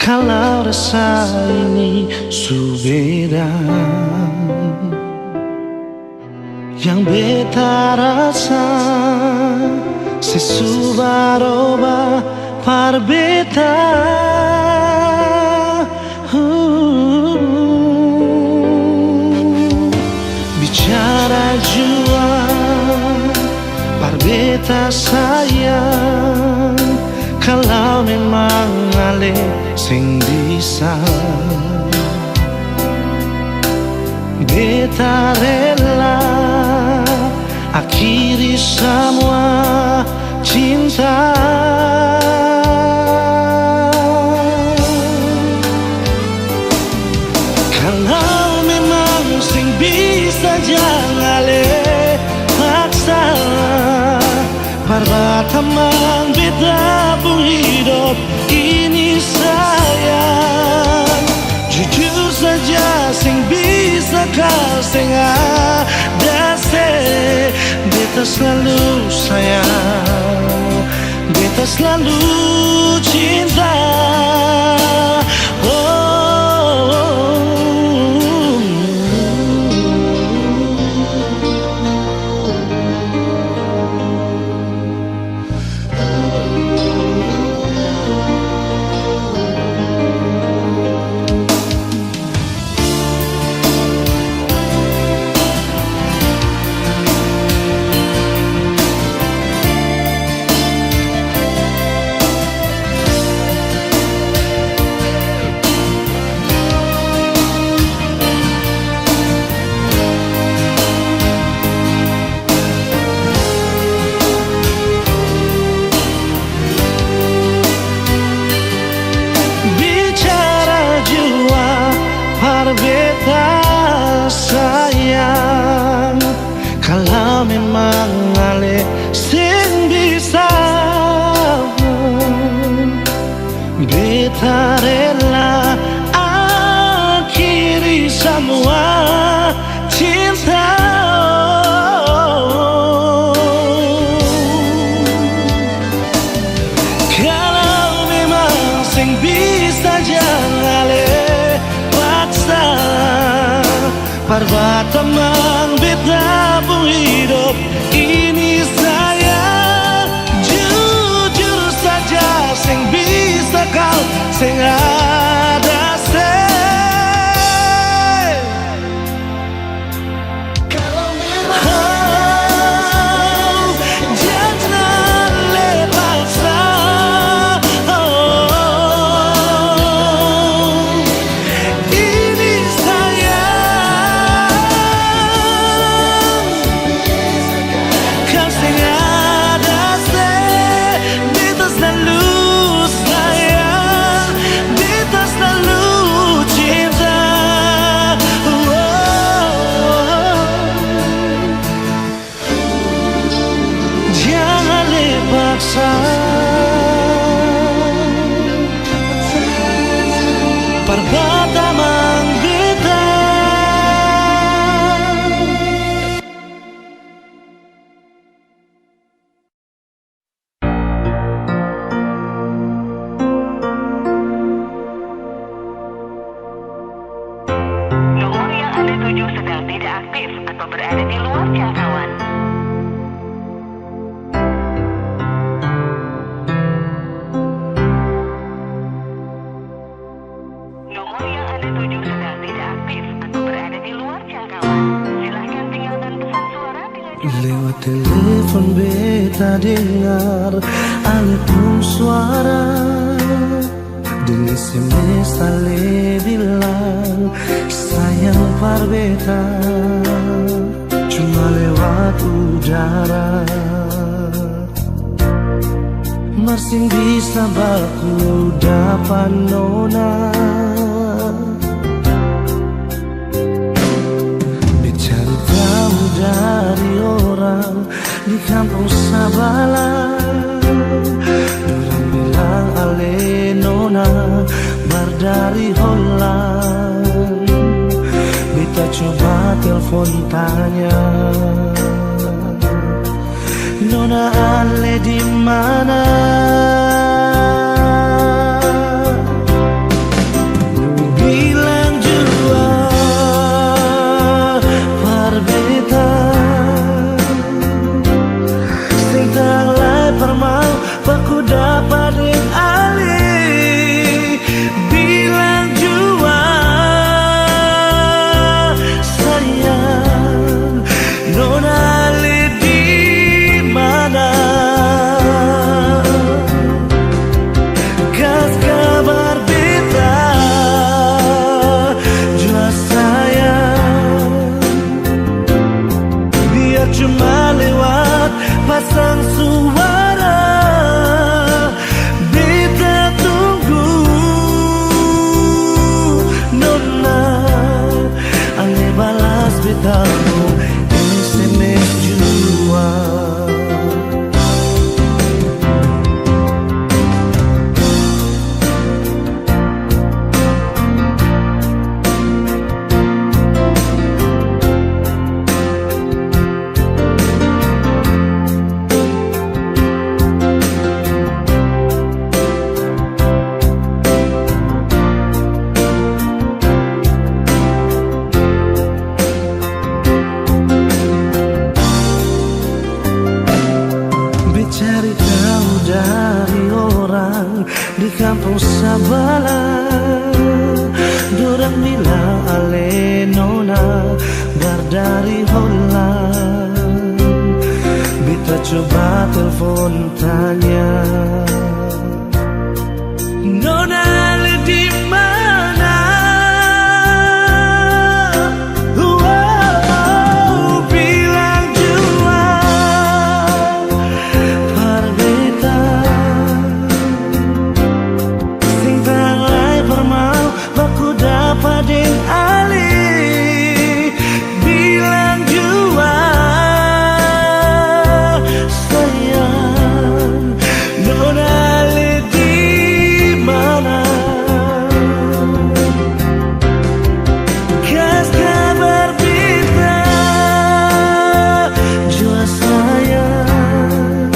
kalau rasa ini subeda. Yang beta rasa sesubaroba par beta. Bicara jua par beta sayang, kalau memang ale sing bisa beta rela akhiri semua cinta. Kalau memang sing bisa jangan le paksa, perbatamang beta pun hidup ini sayang. Jujur saja sing bisa kau sing ada se. Beta selalu sayang, beta selalu cinta. Beta sayang, kalau memang ale sing bisa, beta rela akhiri semua cinta. Kalau memang sing bisa jangan ale perbatamang beta pun hidup ini sayang. Jujur saja sing bisa kau sing ada se. Kalau memang jangan lepaslah. Perbatamang beta. Nomor yang Anda tuju sedang tidak aktif atau berada di luar jangkauan. Lewat telepon beta dengar alun suara, dan SMS ale bilang sayang par beta, cuma lewat udara. Masih bisa baku dapat nona, dari orang di kampung Sabala. Orang bilang ale nona berdari Holland. Beta coba telepon tanya, nona ale di mana? sabalah dorang bilang ale nona bardari holang. Beta coba telepon tanya, nona ale di mana? Bilang jua par beta sing tanglai permau baku dapat ding ali. Bilang jua sayang nona ale di mana? Kas kabar beta jua sayang,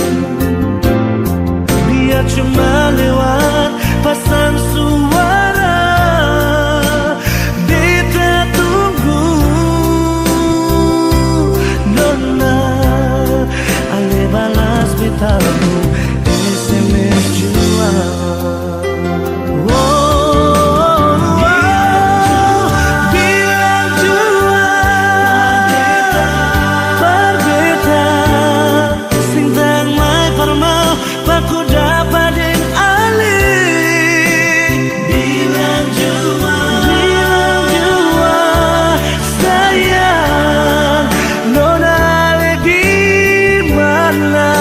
biar cuma lewat pasang suara. Beta tunggu nona ale balas betamu SMS jua. Bilang jua par beta sing tang mai permau baku dapat ding ali. Bilang jua sayang nona ale di mana?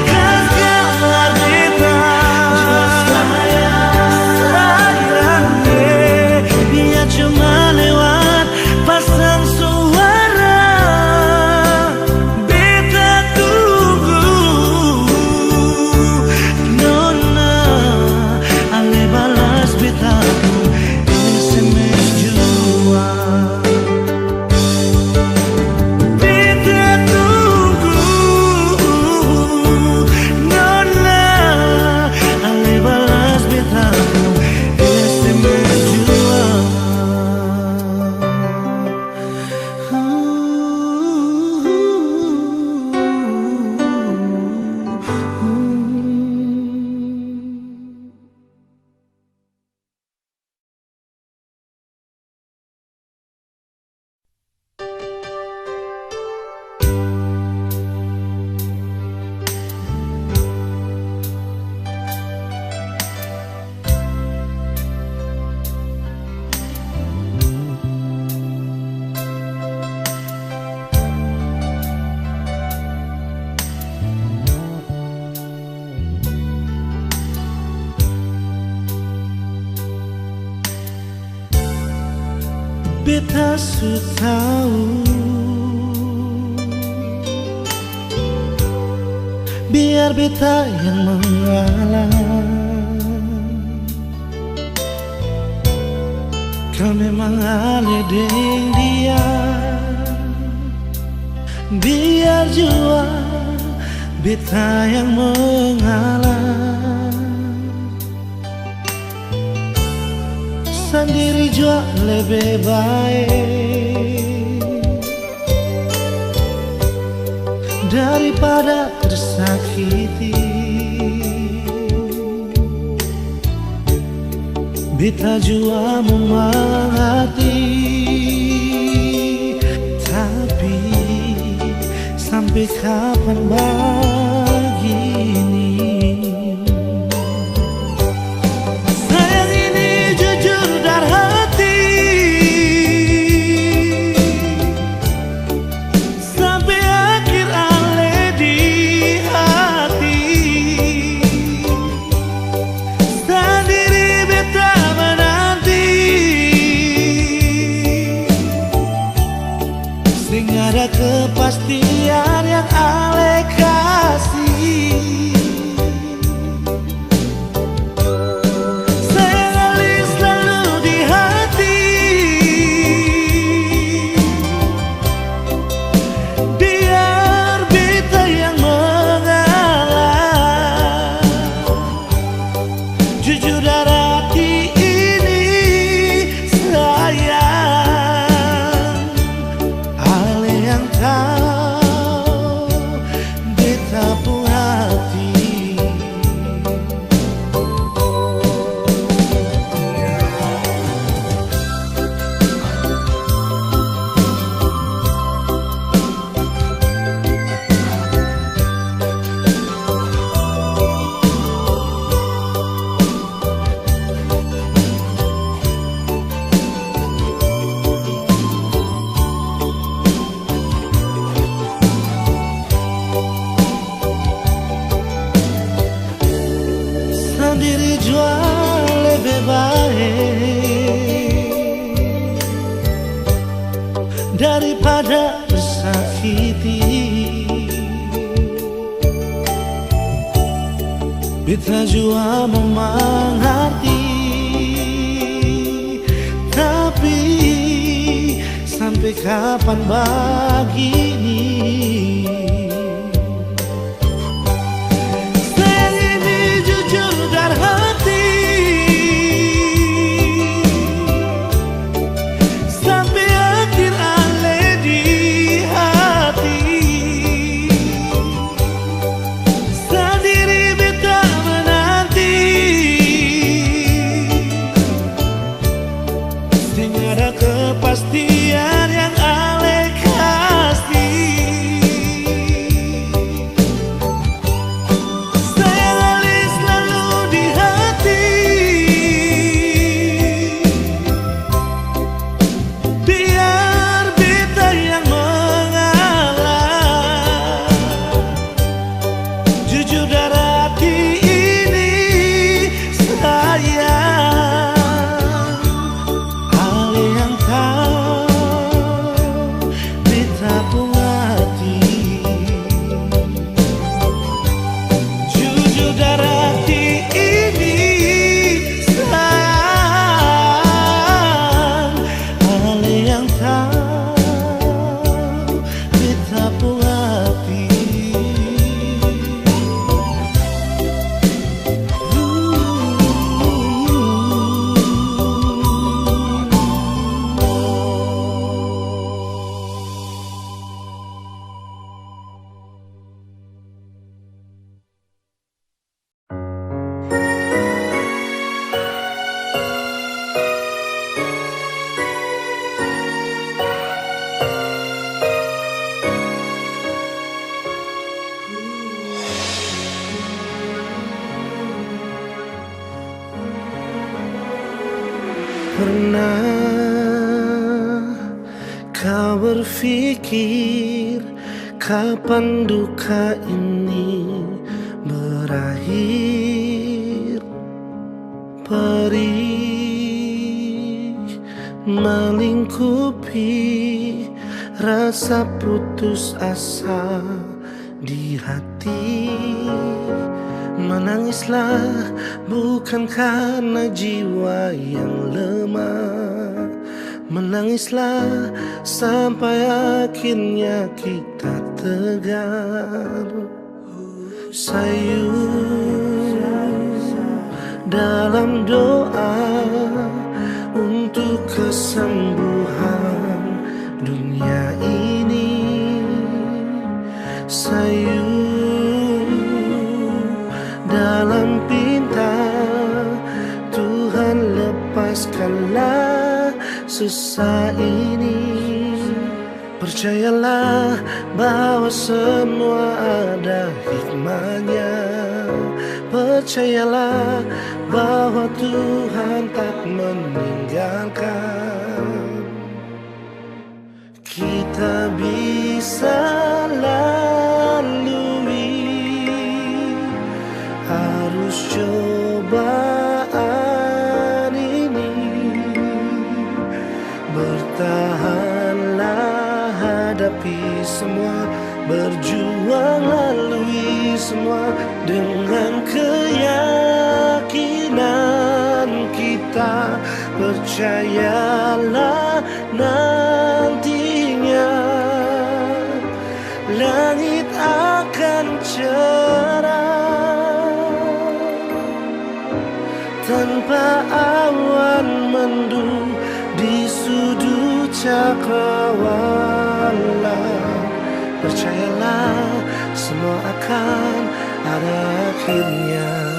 Kas kabar beta sayang biar cuma lewat pasang suara. Beta tunggu nona ale balas betamu SMS jua. Beta tunggu nona ale balas betamu SMS jua. Beta su tahu biar beta yang mengalah. Kau memang ale deng dia, biar jua beta yang mengalah. Sendiri jua lebih baik daripada tersakiti. Beta jua mengerti, tapi sampai kapan begini? Sayang ini jujur dari hati, sampai akhir ale di hati. Sendiri beta menanti, sing ada kepastian yang ale kasih. berjuang lebih baik daripada tersakiti. Beta jua memang hati, tapi sampai kapan begini? Sayang ini jujur dari hati, sampai akhir alih di hati. Sendiri beta menanti, sehingga ada kepastian yang alih kasih. Sayang alih selalu di hati, biar beta yang mengalah. Jujur dari hati ini sayang, alih yang tahu beta pun hati. Jujur dari hati ini sayang, alih yang tahu beta pun hati. Pernah kau berpikir kapan duka ini berakhir? Perih melingkupi rasa putus asa di hati. Menangislah bukan karena jiwa yang lemah, menangislah sampai akhirnya kita tegar. Sayu dalam doa untuk kesembuhan dunia ini. Sayu dalam pinta Tuhan, lepaskanlah susah ini. Percayalah bahwa semua ada hikmahnya. Percayalah bahwa Tuhan tak meninggalkan. Kita bisa harus cobaan ini. Bertahanlah, hadapi semua, berjuang lalui semua dengan keyakinan kita. Percayalah nantinya langit akan cerah tanpa awan mendung di sudut cakrawala. Percayalah semua akan ada akhirnya.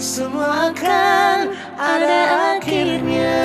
semua akan ada akhirnya.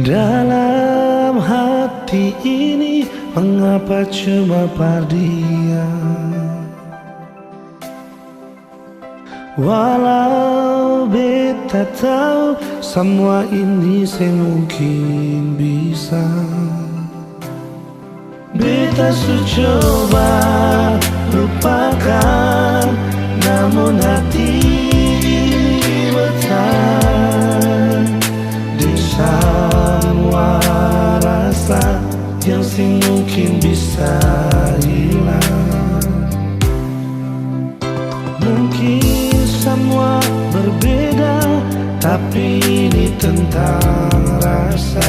Dalam hati ini mengapa cuma pardian? Walau beta tahu semua ini semungkin bisa. Beta su coba lupakan, namun hati ini bertahan di semua rasa yang mungkin bisa hilang. Mungkin semua berbeda, tapi ini tentang rasa.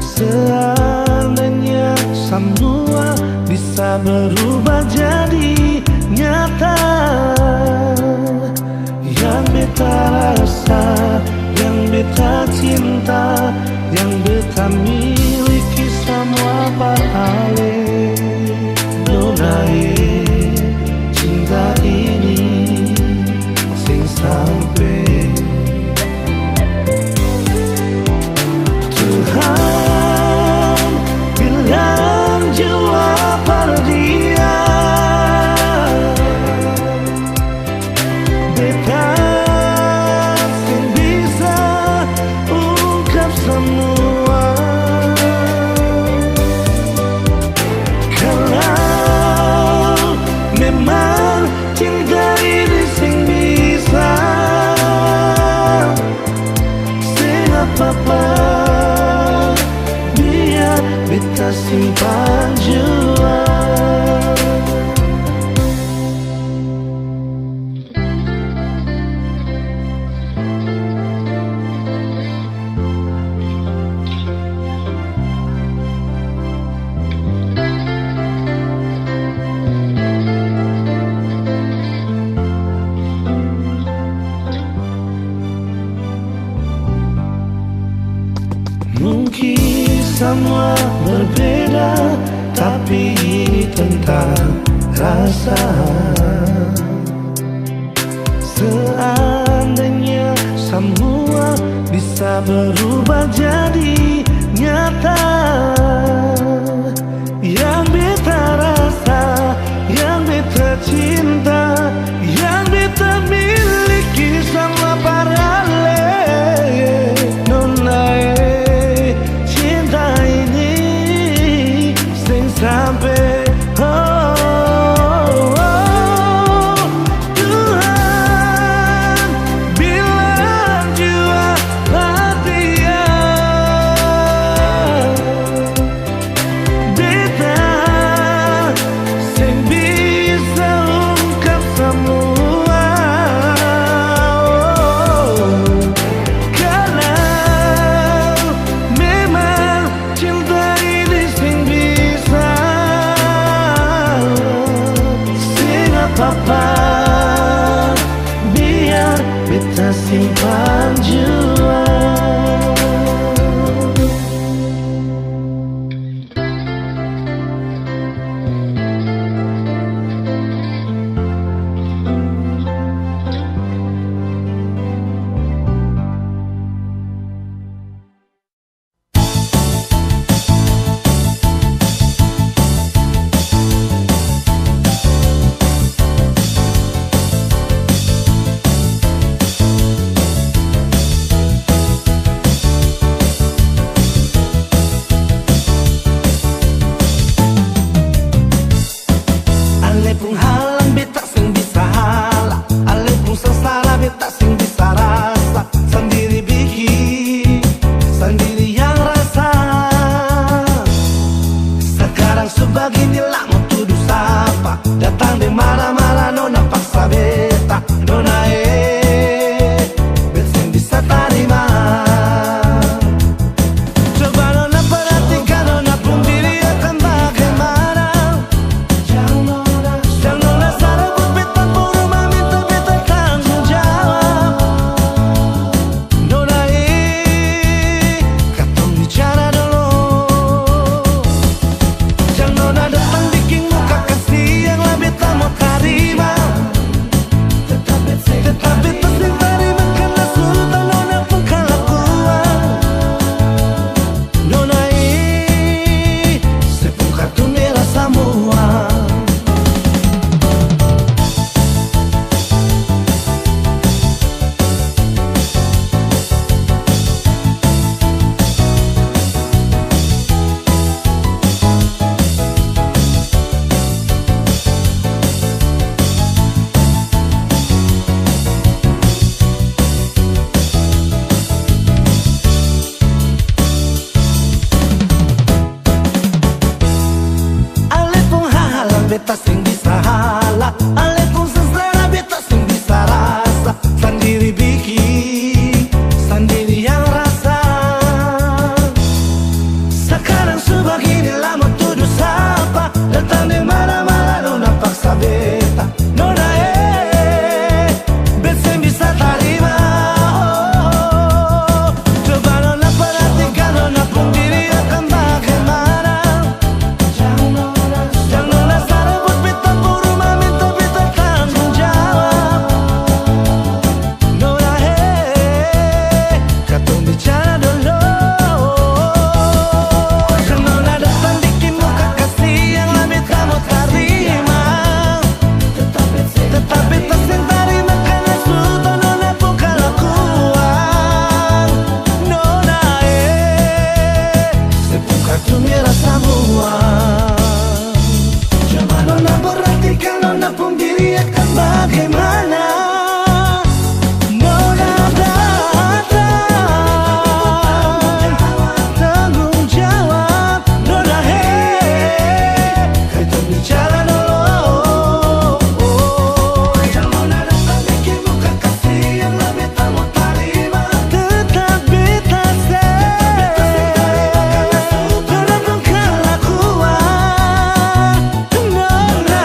Seandainya semua bisa berubah jadi nyata, yang beta rasa, yang beta cinta, yang beta miliki semua beralih. Donai cinta ini sing sampai Tuhan bilang jawab pada dia. Beta sing bisa ungkap semua. Kalau memang cinta ini sing bisa, sing apa-apa biar beta simpan jua. Mungkin semua berbeda, tapi ini tentang rasa. Seandainya semua bisa berubah jadi nyata, yang beta rasa, yang beta cinta, yang beta miliki semua paralel. Nona cinta ini sing sampai Tuhan bilang jua dia. Beta sing bisa ungkap semua. Kalau memang cinta ini sing bisa, sing apa-apa biar beta simpan jua. Ale pun halang beta sing bisa halang, ale pun sengsara beta sing bisa rasa. Sendiri bikin, sendiri yang rasa. Sekarang sebeginilah mau tuduh sapa, datang Ale pun seselera beta sing bisa rasa. Sendiri bikin, sendiri yang rasa. Sekarang sebegini lama tuduh sapa. Datang di mana-mana nona paksa beta. Nona beta sing bisa terima. Coba nona perhatikan nona pun diri akan bagaimana. Jangan nona sarebut beta puru minta beta tanggung jawab. Nona katong bicara dulu. Kan nona datang bikin muka kasih yang lebih kamu terima. Tetap beta sing terima karena sudah nona pun kelakuan. Nona sepung kartu merah semua. Coba nona perhatikan nona pun diri akan bagaimana. Nona datang tanggung jawab. Nona kita bicara dulu. Yang nona datang bikin muka kasih yang lebih kamu terima. Tetap beta nona pun kelakuan. Nona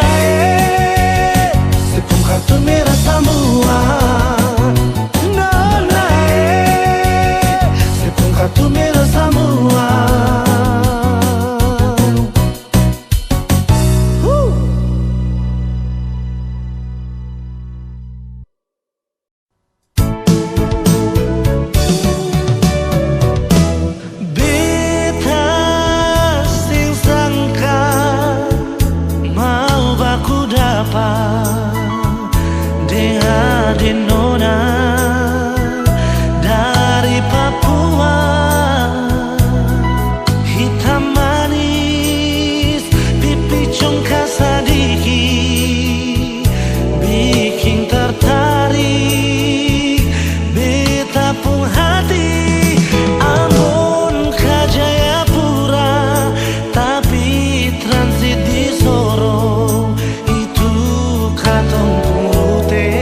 sepung kartu merah semua. Nona sepung kartu merah semua. Beta sing sangka mau baku dapat dengan nona dari Papua. Hitam manis pipi congkak sadiki bikin tertarik beta pun hati. Ambon ke Jayapura tapi transit di Sorong. Itu katong purute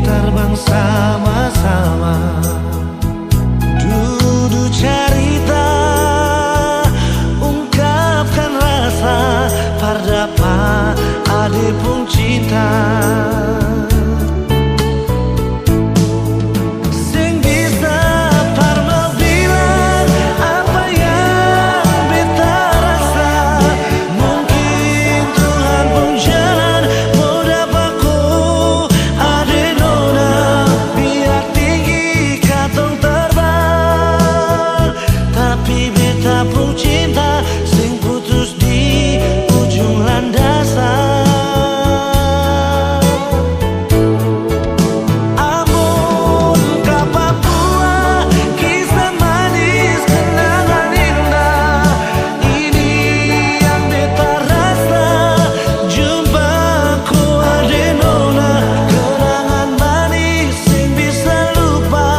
terbang sama-sama. Duduk cerita ungkapkan rasa. Pardapa ade pun cinta. Sing bisa parma bilang apa yang beta rasa. Mungkin Tuhan pun jalan mau dapaku ade nona. Biar tinggi katong terbang. Tapi beta pun cinta sing putus di ujung landasan. Ambon ke Papua, kisah manis kenangan indah. Ini yang beta rasa. Jumpaku ade nona, kenangan manis sing bisa lupa.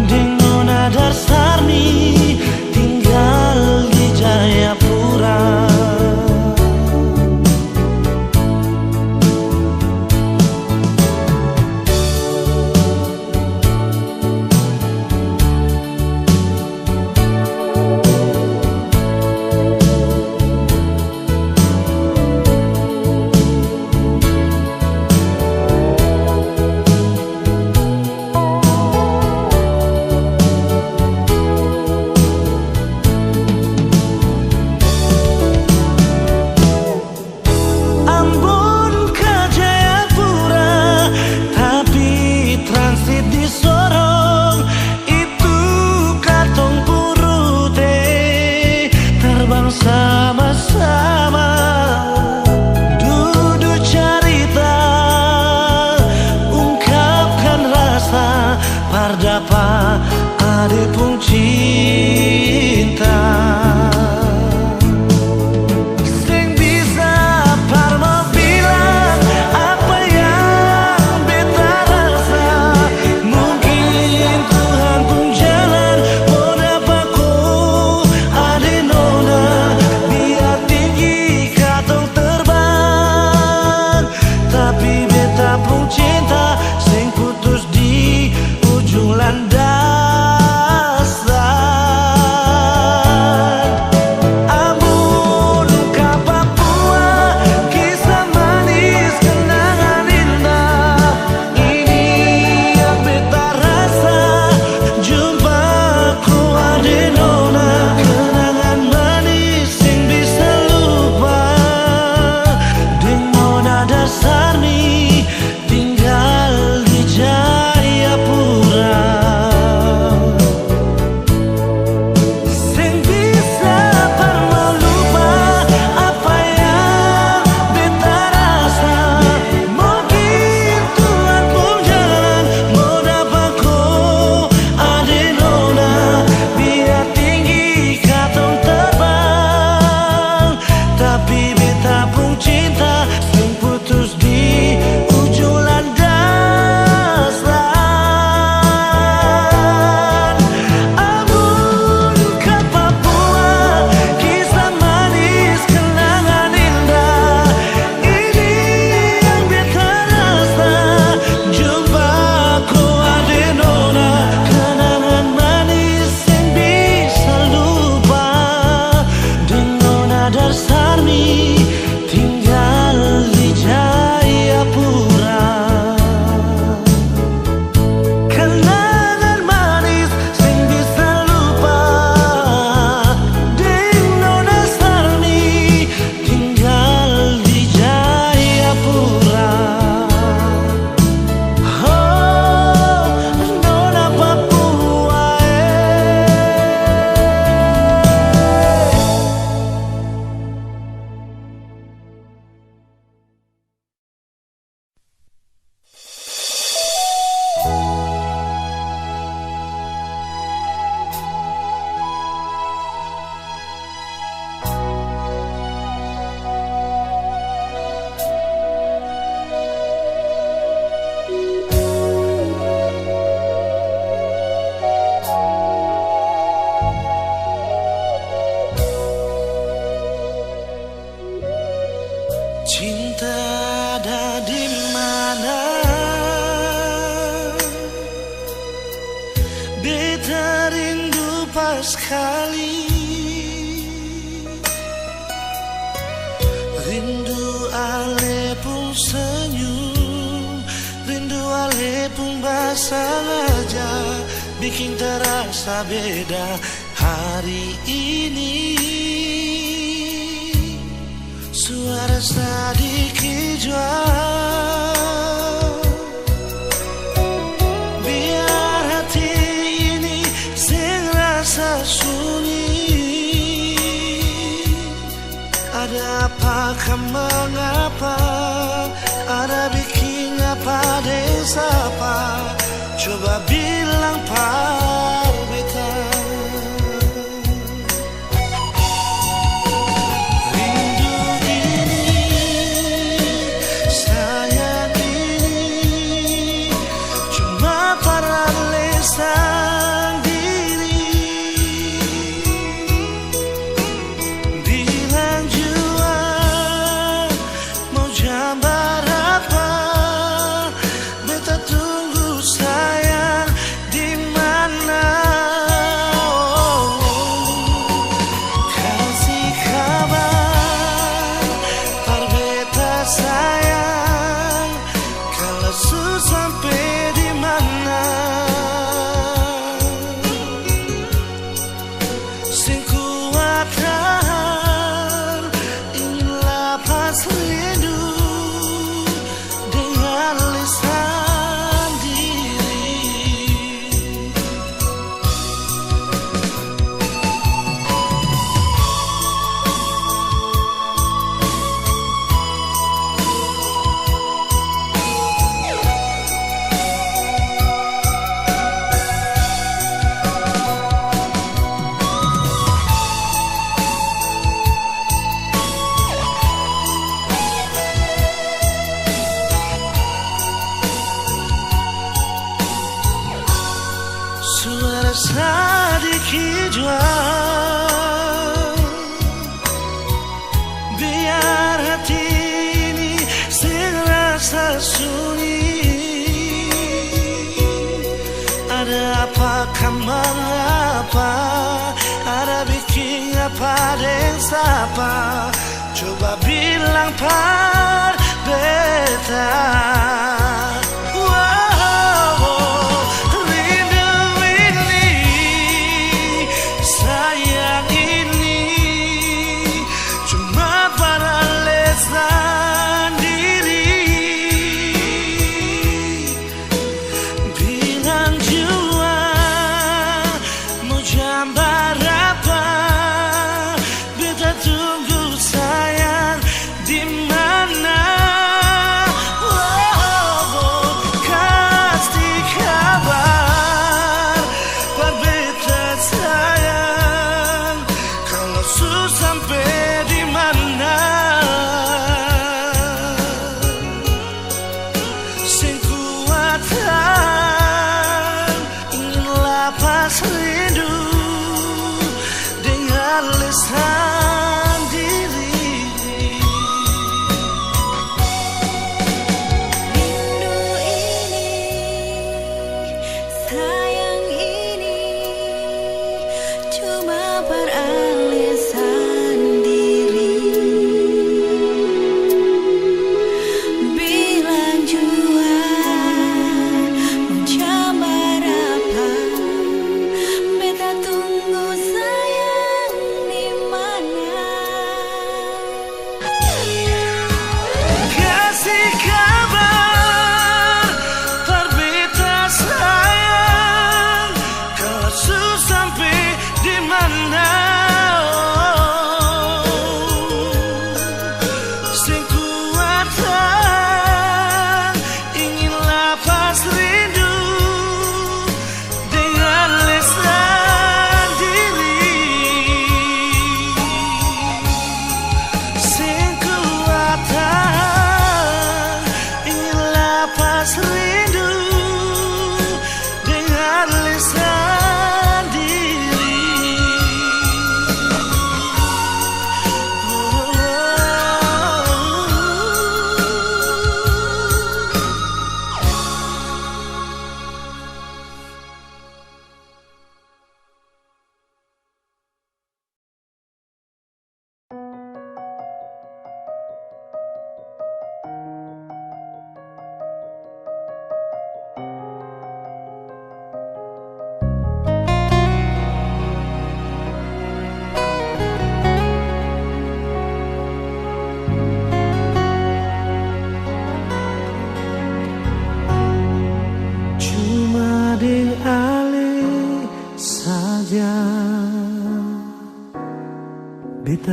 Ding nona Darsarni tinggal di Jayapura. Ambon ke Jayapura tapi transit di Sorong. Itu katong purute terbang sama-sama. Duduk cerita ungkapkan rasa. Pardapa ade pun cinta. Sing bisa parma bilang apa yang beta rasa. Mungkin Tuhan pun jalan mau dapaku ade nona. Biar tinggi katong terbang. Cinta ada di mana? Beta rindu pas kali, rindu ale pun senyum, rindu ale pun basah aja, bikin terasa beda hari ini. Suara sedikit jual, biar hati ini sing rasa sunyi. Ada apakah mengapa, ada bikin apa desa apa, coba bilang par beta.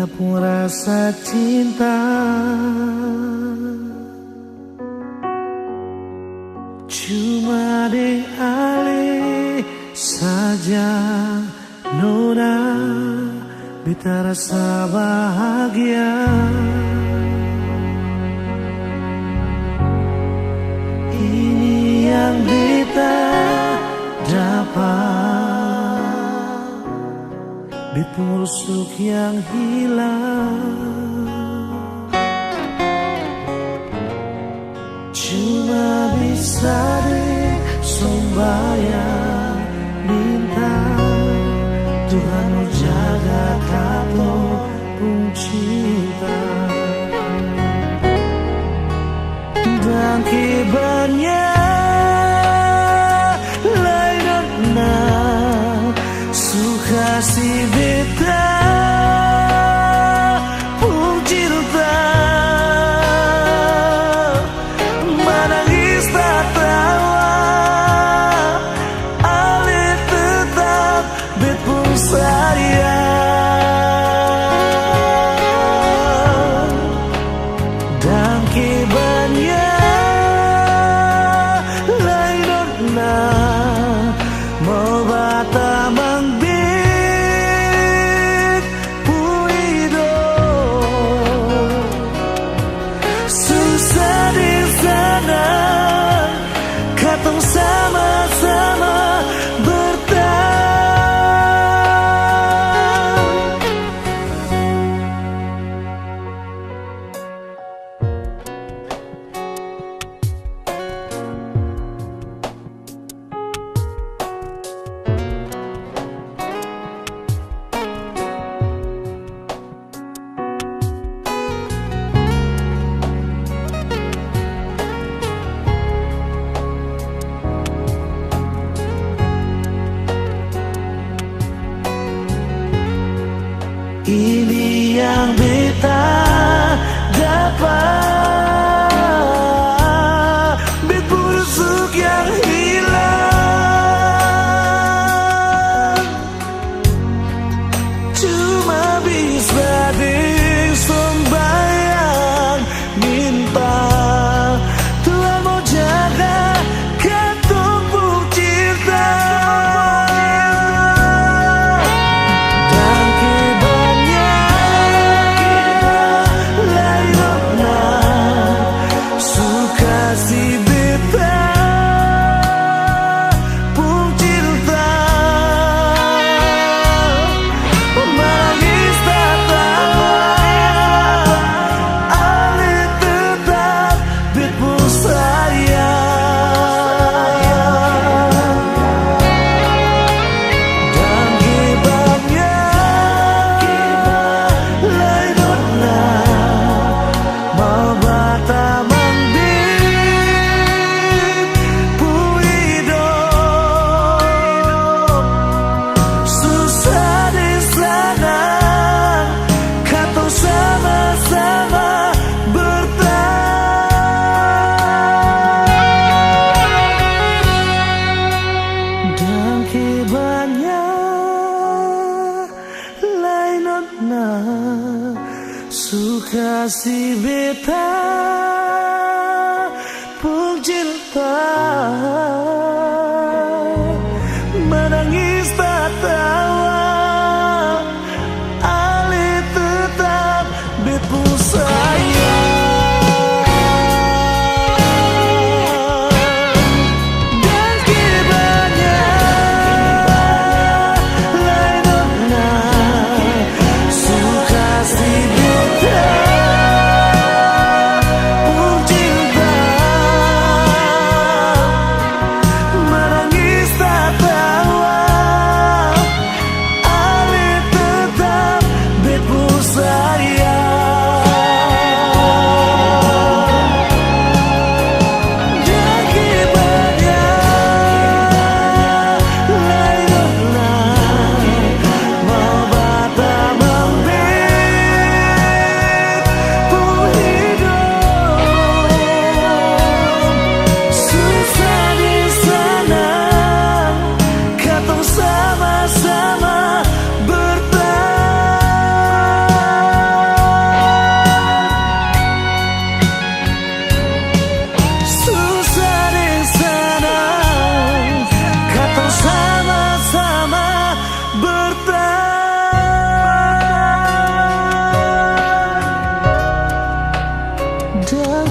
kita pun rasa cinta. Cuma deng ale saja nona, beta rasa bahagia. Ini yang beta dapat, beta rusuk yang hilang. Cuma bisa deh sembahyang minta Tuhan mau jaga kato pun cinta. Dan kibarnya lain na suka si beta pun cinta. Menangis tak tawa ale tetap bet pun sayang. Dan kibarnya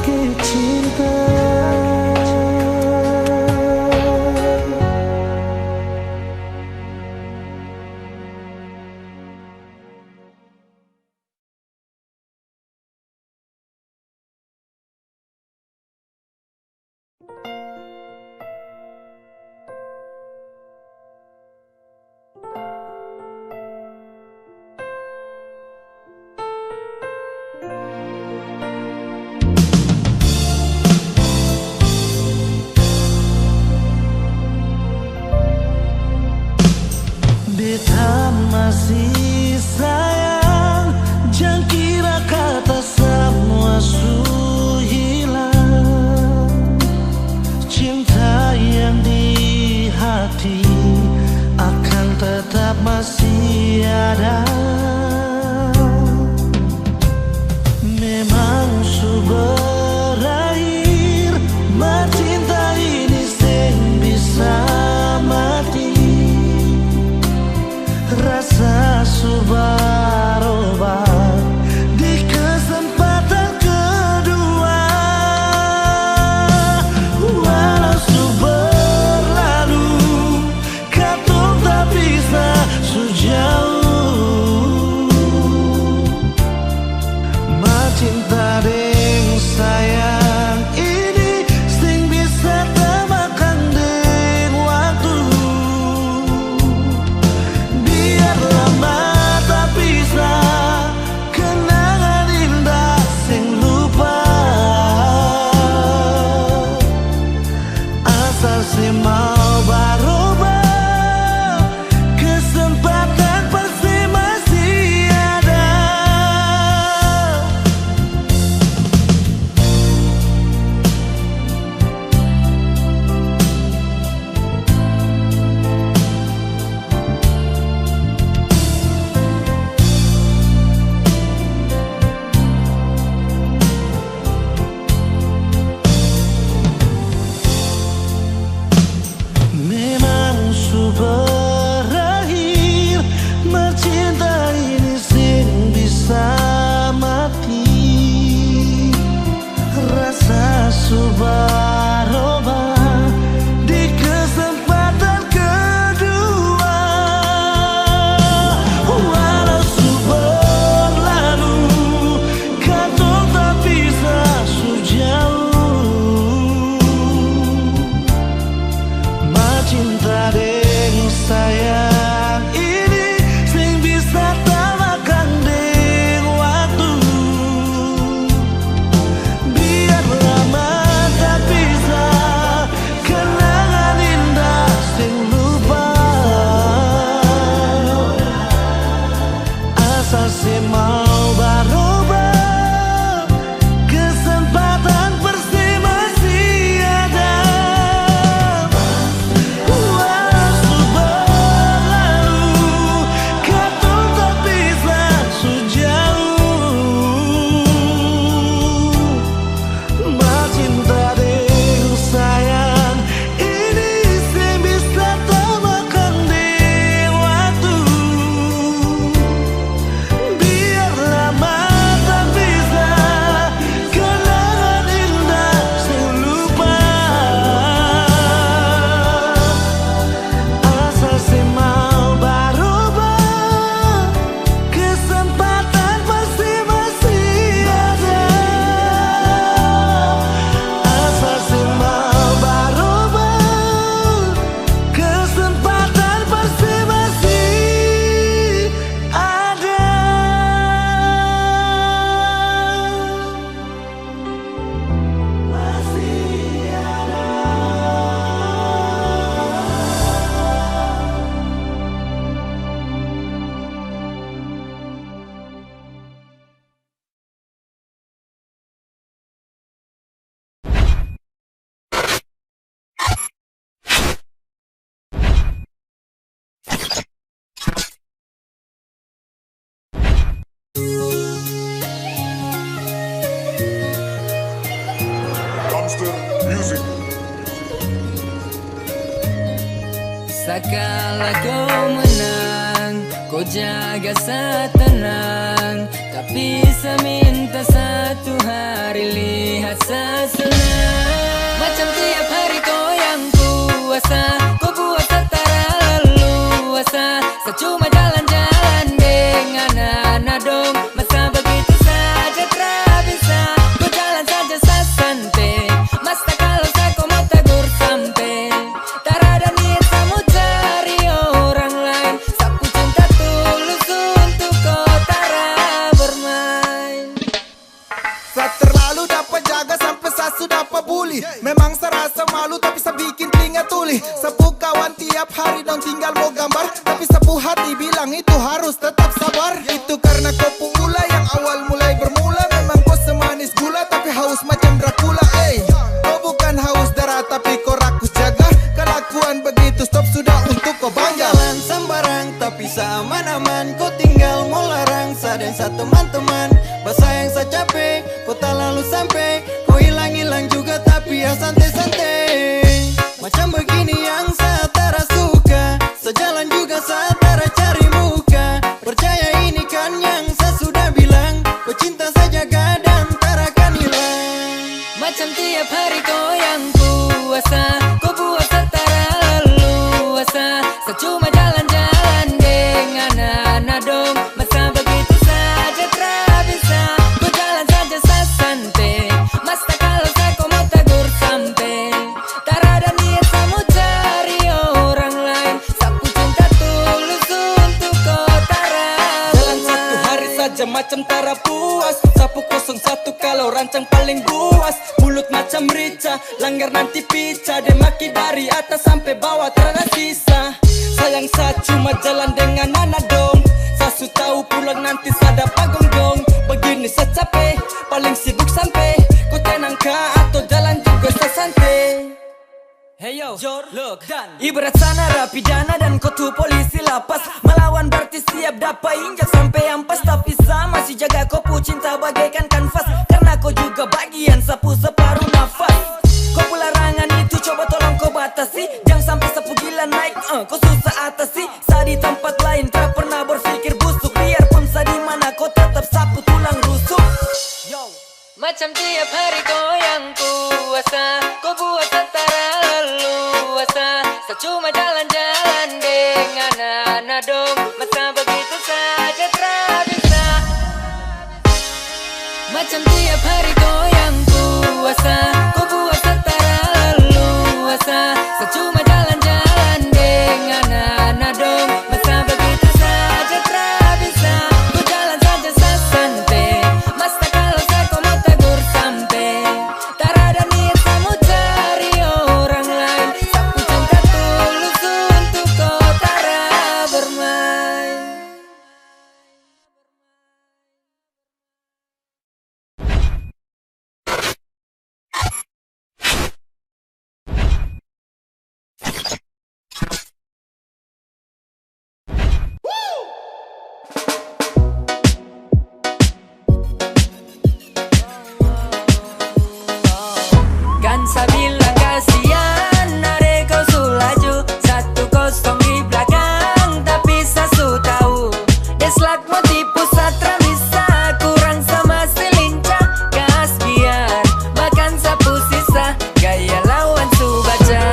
sakit cinta. Beta masih sayang, jangan kira kata semua su hilang. Cinta yang di hati akan tetap masih ada. Memang su berakhir, cinta ini sing bisa mati. Rasa subarobat di kesempatan kedua. Walau su berlalu, katong tak bisa sejauh. Cinta deng sayang ini sing bisa temakan deng waktu. Biar lama tak bisa kenangan indah sing lupa. Asal si mau berubah, kesempatan pasti masih ada. Memang su berakhir, cinta ini sing bisa mati. Rasa su berubah di kesempatan kedua. Walau su berlalu, katong tak bisa sejauh. Cinta deng sayang ini sing bisa temakan deng waktu. Biar lama tak bisa kenangan indah sing lupa. Asal si mau berubah, kesempatan pasti masih ada. Sakala kau menang Kau jaga setenang, tapi seminta satu hari lihat sesenang. Macam tiap hari kau yang puasa, kau puasa setara leluasa. Secuma jalan-jalan dengan anak dong. Masa begitu saja tak bisa, kau jalan saja santai. Mas tak kalau saya kau mau tegur sampai. Tak ada niat kamu cari orang lain. Sapu cinta tulus untuk kau tara bermain. Saya terlalu dapat jaga sampai saya sudah peduli. Memang saya rasa malu tapi saya bikin telinga tuli. Sapu kawan tiap hari dong tinggal mau gambar, tapi sapu hati bilang itu harus tetap sabar. Itu karena kau pula yang awal mulai bermula. Memang kau semanis gula tapi haus macam Dracula. Kau bukan haus darah tapi kau rakus jaga. Kelakuan begitu stop sudah untuk kau bangga. Jalan sembarang tapi seaman-aman. Kau tinggal mau larang saya dan sa teman-teman. Bahasa yang saya capek kau tak lalu sampai. Kau hilang-hilang juga tapi ya santai-santai. Macam begini yang saya tak suka. Sejalan juga saya tak cari muka. Percaya ini kan yang saya sudah bilang. Kau cinta saya jaga dan tak akan hilang. Macam tiap hari kau yang puasa, kau puasa setara leluasa. Secuma jalan-jalan dengan anak dong. Masa begitu saja tak bisa, kau jalan saja santai. Mas tak kalau saya kau mau tegur sampai. Tak ada niat kamu cari orang lain. Sapu cinta tulus untuk kau tara Jalan satu hari saja macam tara puas. Sapu 01 kalau rancang paling buas. Mulut macam rica, langgar nanti pica. Dia maki dari atas sampai bawah terada sisa. Sayang saya cuma jalan dengan anak dong. Saya su tahu pulang nanti saya dapat gonggong. Begini saya capek, paling sibuk sampai. Kau tenang kah atau jalan juga saya santai. Hey yo, look, ibarat sana narapidana dan kau tuh polisi lapas. Melawan berarti siap dapat injak sampai ampas. Tapi saya masih jaga kau pu cinta bagaikan kanvas. Karena kau juga bagian sapu separuh nafas. Kau pu larangan itu coba tolong kau batasi. Jangan sampai sapu gila naik, kau susah atasi. Saya di tempat lain tak pernah berpikir busuk. Biarpun saya di mana kau tetap sapu tulang rusuk. Yo. Macam tiap hari kau yang puasa, kau puasa setara leluasa. Secuma jalan-jalan dengan anak dong. Masa begitu saja tak bisa. Macam tiap hari kau yang puasa, kau puasa setara leluasa. Secuma jalan-jalan dengan anak dong. Masa begitu saja tak bisa, kau jalan saja santai. Mas tak kalau saya kau mau tegur sampai. Tak ada niat kamu cari orang lain. Sapu cinta tulus untuk kau tara bermain. Kan saya bilang kasihan, adek kau sulaju 1-0 di belakang. Tapi saya su tahu deslak mau tipu satra bisa. Kurang sama si lincah gas biar makan sapu sisa. Gaya lawan su baca.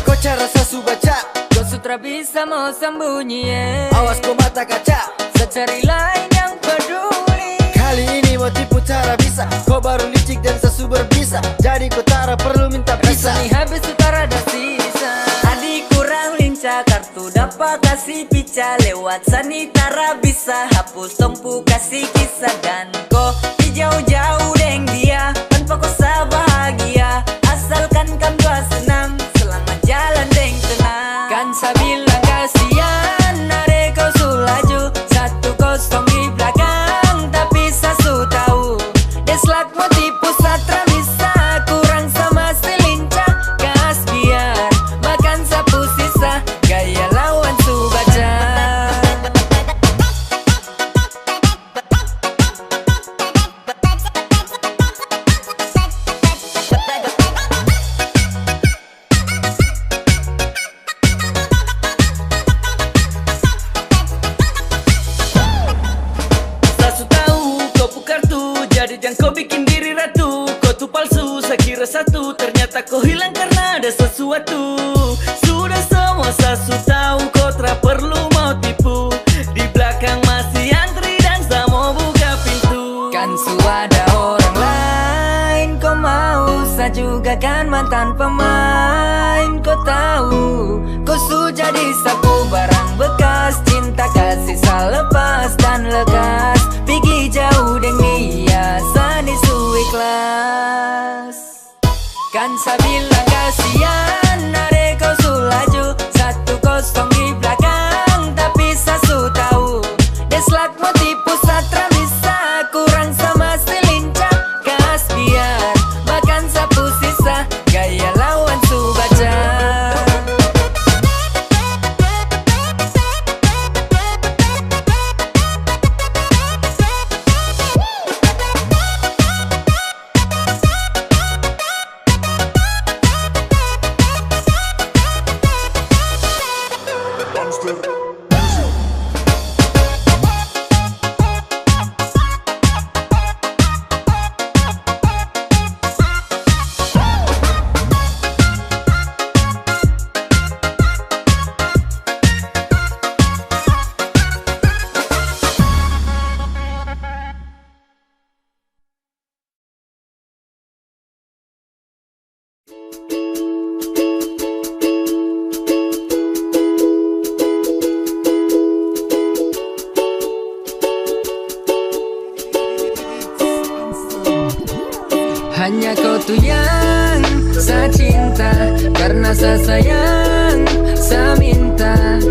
Kau cara saya su baca. Kau sutra bisa mau sembunyi Awas kau mata kaca. secari lain yang peduli. Kali ini mau tipu cara bisa. Kau baru licik dan sesu berbisa. Jadi kau tak perlu minta bisa. Rasanya habis utara ada sisa. Adik kurang lincah, kartu dapat kasih pica. Lewat sanitara bisa hapus tompu kasih kisah. Dan kau di jauh-jauh deng dia tanpa kau bahagia. Asalkan kamu dua senang, selamat jalan deng tenang. Kan saya bilang kasihan, adek kau sulaju 1-0 di belakang. Tapi saya su tahu deslak mau tipu satra bisa. Kurang sama si lincah gas biar makan sapu sisa. yang kau bikin diri ratu. Kau tuh palsu, saya kira satu, ternyata kau hilang karena ada sesuatu. Sudah semua sasu tahu, kau tak perlu mau tipu. Di belakang masih antri dan saya mau buka pintu. Kan ada orang lain, kau mau. Saya juga kan mantan pemain. Kau tahu, kau sudah jadi sapu barang bekas. Cinta kasih selepas dan lekas. Pergi jauh dengan dia, sani suwi kelas. Kan saya bilang kasihan, adek kau sulaju 1-0 di belakang, tapi saya su tahu deslak mau tipu satra bisa kurang sama si lincah. Kas biar bahkan sapu sisa gaya lawan su baca. Hanya kau tuh yang saya cinta, karena saya sayang, saya minta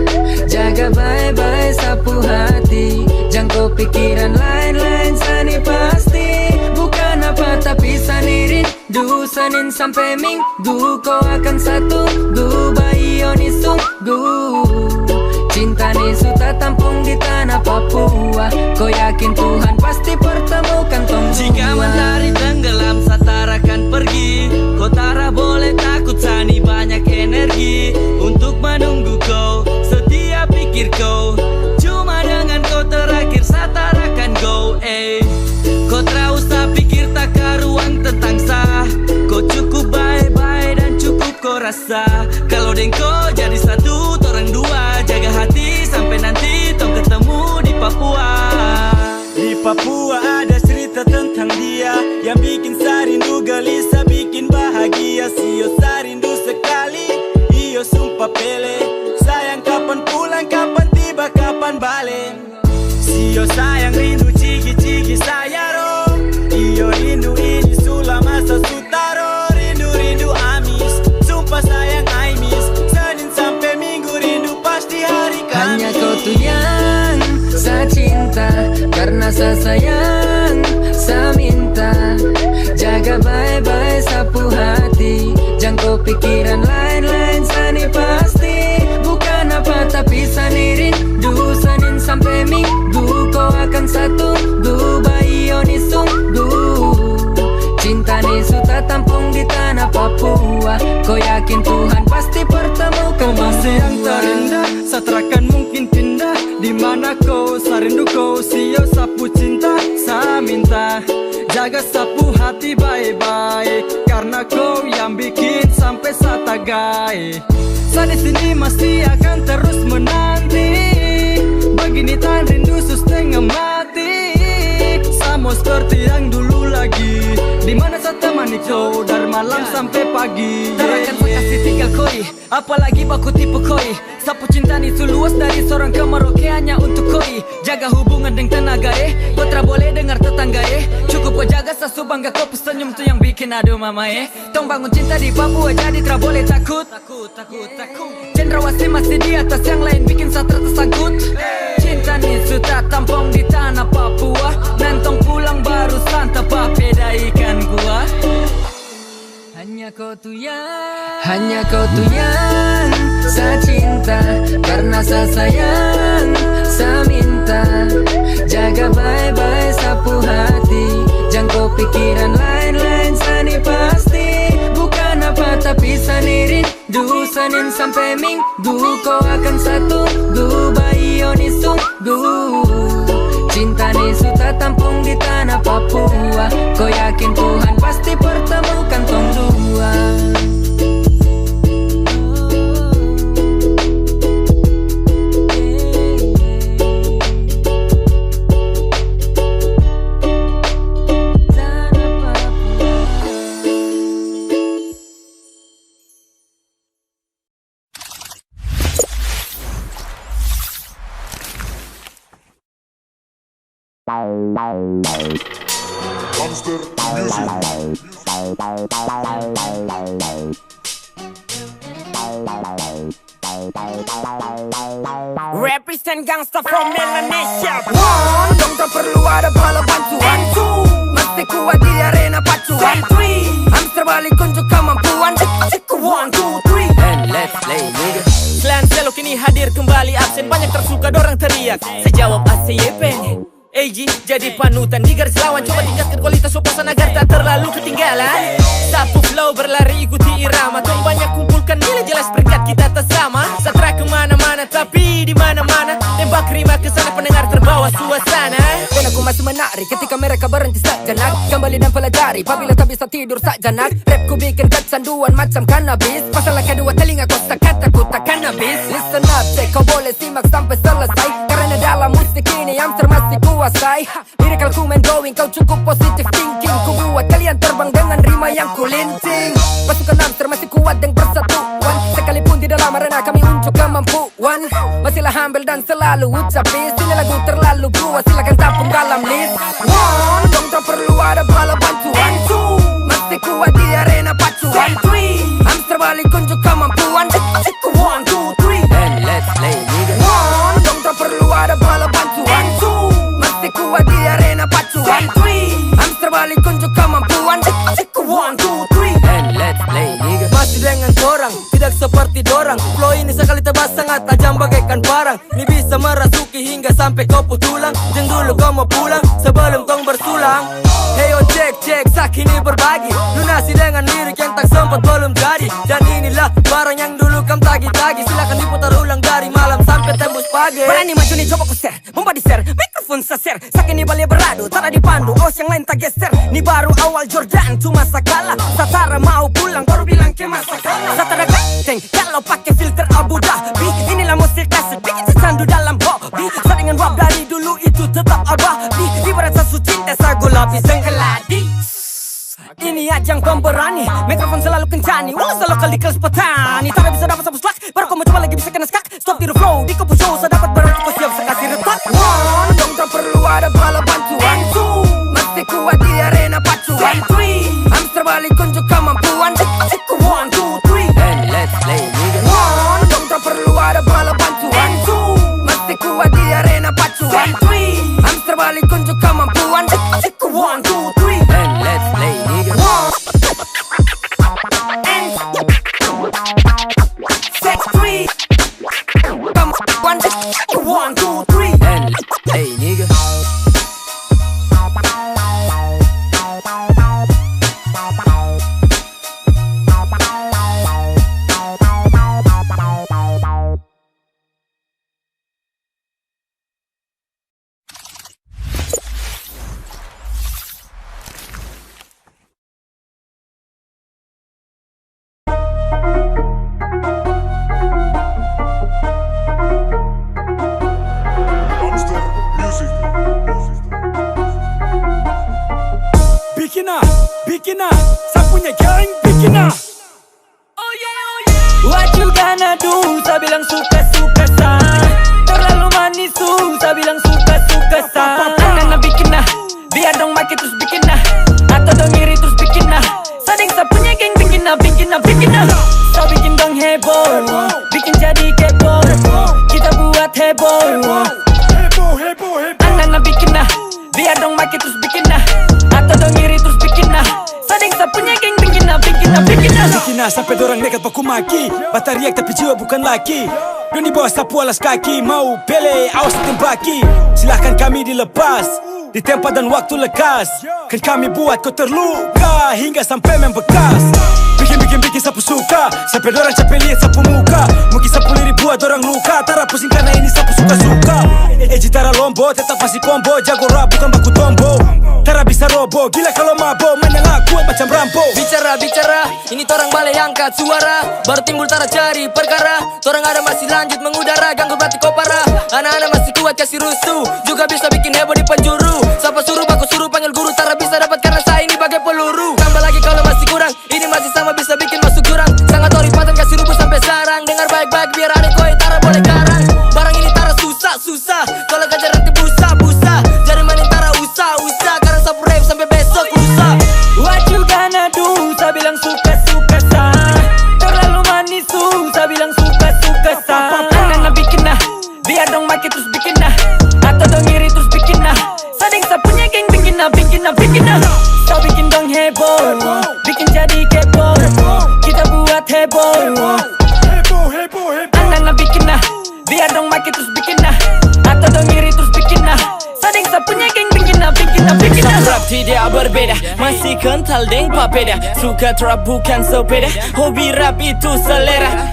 jaga baik-baik sapu hati. Jangan kau pikiran lain-lain, sani pasti bukan apa tapi sanirin. Du Senin sampai Minggu kau akan satu du bayi oni sunggu. Cinta ni sudah tampung di tanah Papua. Kau yakin Tuhan pasti pertemukan tong dua. Jika matahari tenggelam, satara akan pergi. Kau tara boleh takut, sani banyak energi untuk menunggu kau. Setiap pikir kau, cuma dengan kau terakhir satara akan go. Kau tak usah pikir tak karuang tentang sah. Kau cukup baik-baik dan cukup kau rasa. Kalau dengan kau jadi satu, orang dua. Jaga hati sampai nanti tong ketemu di Papua. Di Papua ada cerita tentang dia yang bikin sarindu gelisah, bikin bahagia. Sio sarindu sekali, iyo sumpah pele. Sayang kapan pulang, kapan tiba, kapan balik. Sio sayang rindu cigi-cigi saya ro. Iyo rindu ini sulah masa sutaro. Rindu-rindu amis, sumpah sayang I miss. Senin sampai Minggu rindu pasti hari Kamis. Hanya kau tuh yang saya cinta, karena saya sayang, saya minta jaga baik-baik sapu hati. Jangan kau pikiran lain-lain, sani pasti bukan apa tapi sanirin. Du Senin sampai Minggu kau akan satu du bayi oni sunggu. Cinta ni sudah tampung di tanah Papua. Kau yakin Tuhan pasti pertemukan Kau masih yang dua. terindah, satrakan mungkin pindah. Di mana kau, sarindu kau, sio sapu cinta. Saya minta jaga sapu hati baik-baik, karena kau yang bikin sampai saya tagai. Saya di sini masih akan terus menanti. Begini tan rindu setengah mati. Sama seperti yang dulu lagi. Dimana saya temani kau dari malam sampai pagi. Tarakan saya kasih tinggal koi, apalagi baku tipu koi. Sapu cinta ni seluas dari seorang ke Merauke hanya untuk koi. Jaga hubungan dengan tenaga kau tak boleh dengar tetangga Cukup kau jaga sasu bangga kau pesenyum tu yang bikin aduh mama Tong bangun cinta di Papua jadi tak boleh takut. Cendrawasih masih di atas, yang lain bikin satra tersangkut. Cinta ni sudah tampung di tanah Papua. Nantong pulang baru santap beda ikan gua. Hanya kau tuh yang saya cinta, karena saya sayang, saya minta jaga baik-baik sapu hati. Jangan kau pikiran lain-lain, sani pasti bukan apa tapi sanirin. Du Senin sampai Minggu kau akan satu du bayi oni sunggu. Cinta ni sudah tampung di tanah Papua. Monster Music. Represent gangsta from Melanesia. One, dong tak perlu ada bala bantuan. Two, mesti kuat di arena pacuan. Three, hamster balik unjuk kemampuan. One, two, three, and let's play nigga. Klan Selo kini hadir kembali absen. Banyak tersuka dorang teriak. Saya jawab ACYP. AG jadi panutan di garis lawan. Coba tingkatkan kualitas opasan agar tak terlalu ketinggalan. Sapu flow berlari ikuti irama. Tong banyak kumpulkan nilai jelas peringkat kita tak sama. Satra kemana-mana tapi di mana-mana. Tembak rima kesana pendengar terbawa suasana. Dan aku masih menarik ketika mereka berhenti sejenak. Kembali dan pelajari apabila tak bisa tidur sejenak. Rapku bikin kecanduan macam cannabis. Masalah kedua telinga kosa kataku tak cannabis. Listen up cek kau boleh simak sampai selesai. Karena dalam musik ini hamster masih kuasai. Miracle ku main going kau cukup positive thinking. Ku buat kalian terbang dengan rima yang kulinting. Pasukan hamster masih kuat dan persatuan. Sekalipun tidak lama arena kami unjuk kemampuan. Masihlah humble dan selalu ucap peace. Ini lagu terlalu gua silakan tapung dalam list. One, dong tak perlu ada bala bantuan. Two, masih kuat di arena pacuan. Three, hamster balik unjuk kemampuan. One, two, three, and let's play nigga. One, dong tak perlu ada bala bantuan. Two, masih kuat di arena pacuan. Three, hamster balik unjuk kemampuan. One, two, three, and let's play nigga. Masih dengan korang, tidak seperti dorang. Flow ini sekali tebas sangat tajam bagaikan parang. Ini bisa merasuki hingga sampai kau putulang. Jangan dulu kau mau pulang sebelum tong bersulang. Heyo cek sak ini berbagi. Lunasi dengan lirik yang tak sempat belum jadi. Dan inilah barang yang dulu kam tagi-tagi. Silakan diputar ulang dari malam sampai tembus pagi. Berani maju nih coba ku share, bomba di share, mikrofon saser. Sak ini balik beradu, tak ada dipandu, awas yang lain tak geser. Ini baru awal Jordan, cuma sakala. Satara mau pulang, baru bilang ke masa kalah. Satara ganteng, kalau pakai filter Abu Dhabi. Inilah musik klasik, bikin secandu dalam hobi. Saringan rap dari dulu itu tetap abadi. Ibarat sasu cinta, sagu lapis dan keladi. Ini ajang pemberani, mikrofon selalu kencani. Walau selalu kali kelas petani. Tak bisa dapat sapu slack, baru kau mau coba lagi bisa kena skak. Stop tiru flow, di kopo show, saya dapat barang kau siap sekasih retak. One, dong tak perlu ada bala bantuan. Two, mesti kuat di arena pacuan. Three, hamster balik unjuk kemampuan. One, two, three, and let's play nigga. One, dong tak perlu ada bala bantuan. Two, mesti kuat di arena pacuan. Three, hamster balik unjuk kemampuan. One, two, three, and let's play nigga. One, and set three, kemampuan. One, two, three, and let's play nigga. Monster Music. Bikin saya punya gang bikin What you gonna do? Saya bilang suka-suka say. Terlalu manis saya bilang suka-suka say. Anak bikin biar dong makin terus bikin atau dong iri terus bikin Sading saya punya geng bikin Saya bikin dong heboh, bikin jadi kepo. Kita buat heboh. Anak bikin biar dong makin terus bikin atau dong iri terus bikin Sading saya punya geng bikin Bikin sampai dorang nekat baku maki. Batariak tapi jiwa bukan laki. Doni bawa sapu alas kaki. Mau pele awas tembaki. Silahkan kami dilepas di tempat dan waktu lekas. Kan kami buat kau terluka hingga sampai membekas. Bikin sapu suka sampai dorang capek lihat sapu muka. Mungkin sapu lirik buat dorang luka. Tara pusing karena ini sapu suka-suka. Tara lombo tetap masih combo. Jago rap bukan baku tombo. Tara bisa robo, gila kalau mabo. Main yang kuat macam Rambo. Bicara, ini torang balai angkat suara. Baru timbul tara cari perkara. Torang ada masih lanjut mengudara. Ganggu berarti kau parah. Anak-anak masih kuat kasih rusuh. Juga bisa bikin heboh di penjuru. Siapa suruh aku suruh panggil guru. Tara bisa dapat karena saya ini bagai peluru. Tambah lagi kalau masih kurang. Ini masih sama bisa bikin masuk jurang. Sangat ori paten kasih rubuh sampai sarang. Dengar baik-baik biar adek koi tara boleh garang. Barang ini tara susah. Kalau kejar nanti busa. Jadi mainin tara Kau bikin dong heboh, bikin jadi kepo. Kita buat heboh. Anak bikin nah, biar dong makin terus bikin nah. Atau dong iri terus bikin nah. Sading sapunya geng bikin nah, bikin nah, bikin nah. Rap tidak berbeda, masih kental deng papeda. Suka trap bukan sepeda, hobi rap itu selera.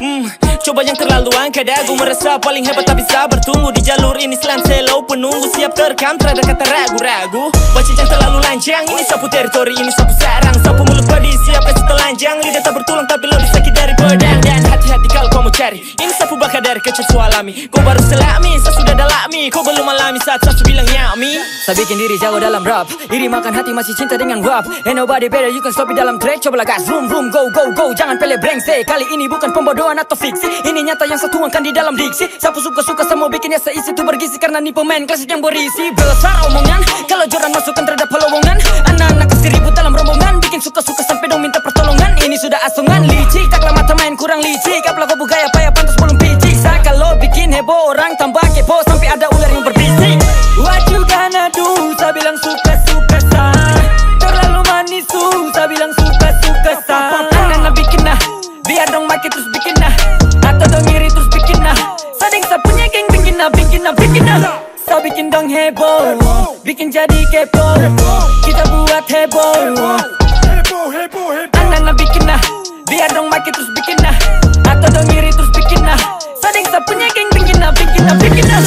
Coba yang terlalu angka dagu, merasa paling hebat tak bisa bertumbuh di jalur ini. Selan selo penunggu siap terkam, terada kata ragu-ragu. Baca yang terlalu lancang, ini sapu teritori, ini sapu sarang. Sapu mulut padi siap kasih telanjang. Lidah tak bertulang tapi lebih sakit dari pedang. Dan hati-hati kalau kau mau cari, ini sapu bakar dari kecil sualami. Kau baru selami, saya sudah dalami. Kau belum alami saat saya bilang nyami. Saya bikin diri jago dalam rap, iri makan hati masih cinta dengan rap. Ain't nobody better, you can stop it dalam track. Cobalah gas, room, go, go, go. Jangan pele brengsek, kali ini bukan pembodohan atau fiksi. Ini nyata yang saya tuangkan di dalam diksi. Sapu suka-suka semua bikinnya seisi tuh bergizi. Karena nih pemain klasik yang berisi. Besar omongan, kalau joran masukkan terhadap pelowongan. Anak-anak kasih ribut dalam rombongan, bikin suka-suka sampai dong minta pertolongan. Ini sudah asongan, licik, taklah mata main kurang licik. Apalagi kau bugaya payah pantas belum picik. Saya kalau bikin heboh orang tambah kepo sampai ada ular yang berbisik. What you gonna do? Saya bilang suka-suka sah. Terlalu manis saya bilang suka-suka sah. Anak-anak bikin nah, biar dong makin terus bikin nah. Atau dong iri terus bikin nah. Sading sapunya geng bikin nah, bikin nah, bikin nah. Saya bikin dong heboh, bikin jadi kepo. Kita buat heboh. Anak-anak bikin nah, biar dong makin terus bikin nah. Atau dong iri terus bikin nah. Sading sapunya geng bikin nah, bikin nah, bikin nah.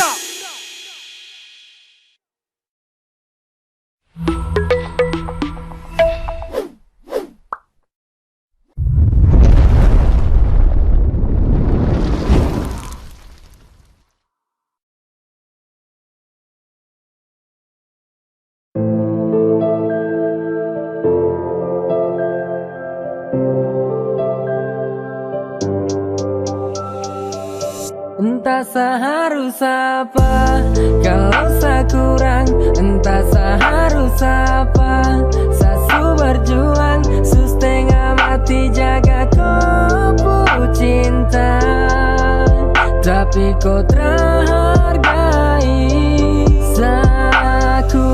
Entah seharus apa kalau saya kurang, entah seharus apa sasu berjuang, setengah mati jaga kau cinta, tapi kau terhargai saku.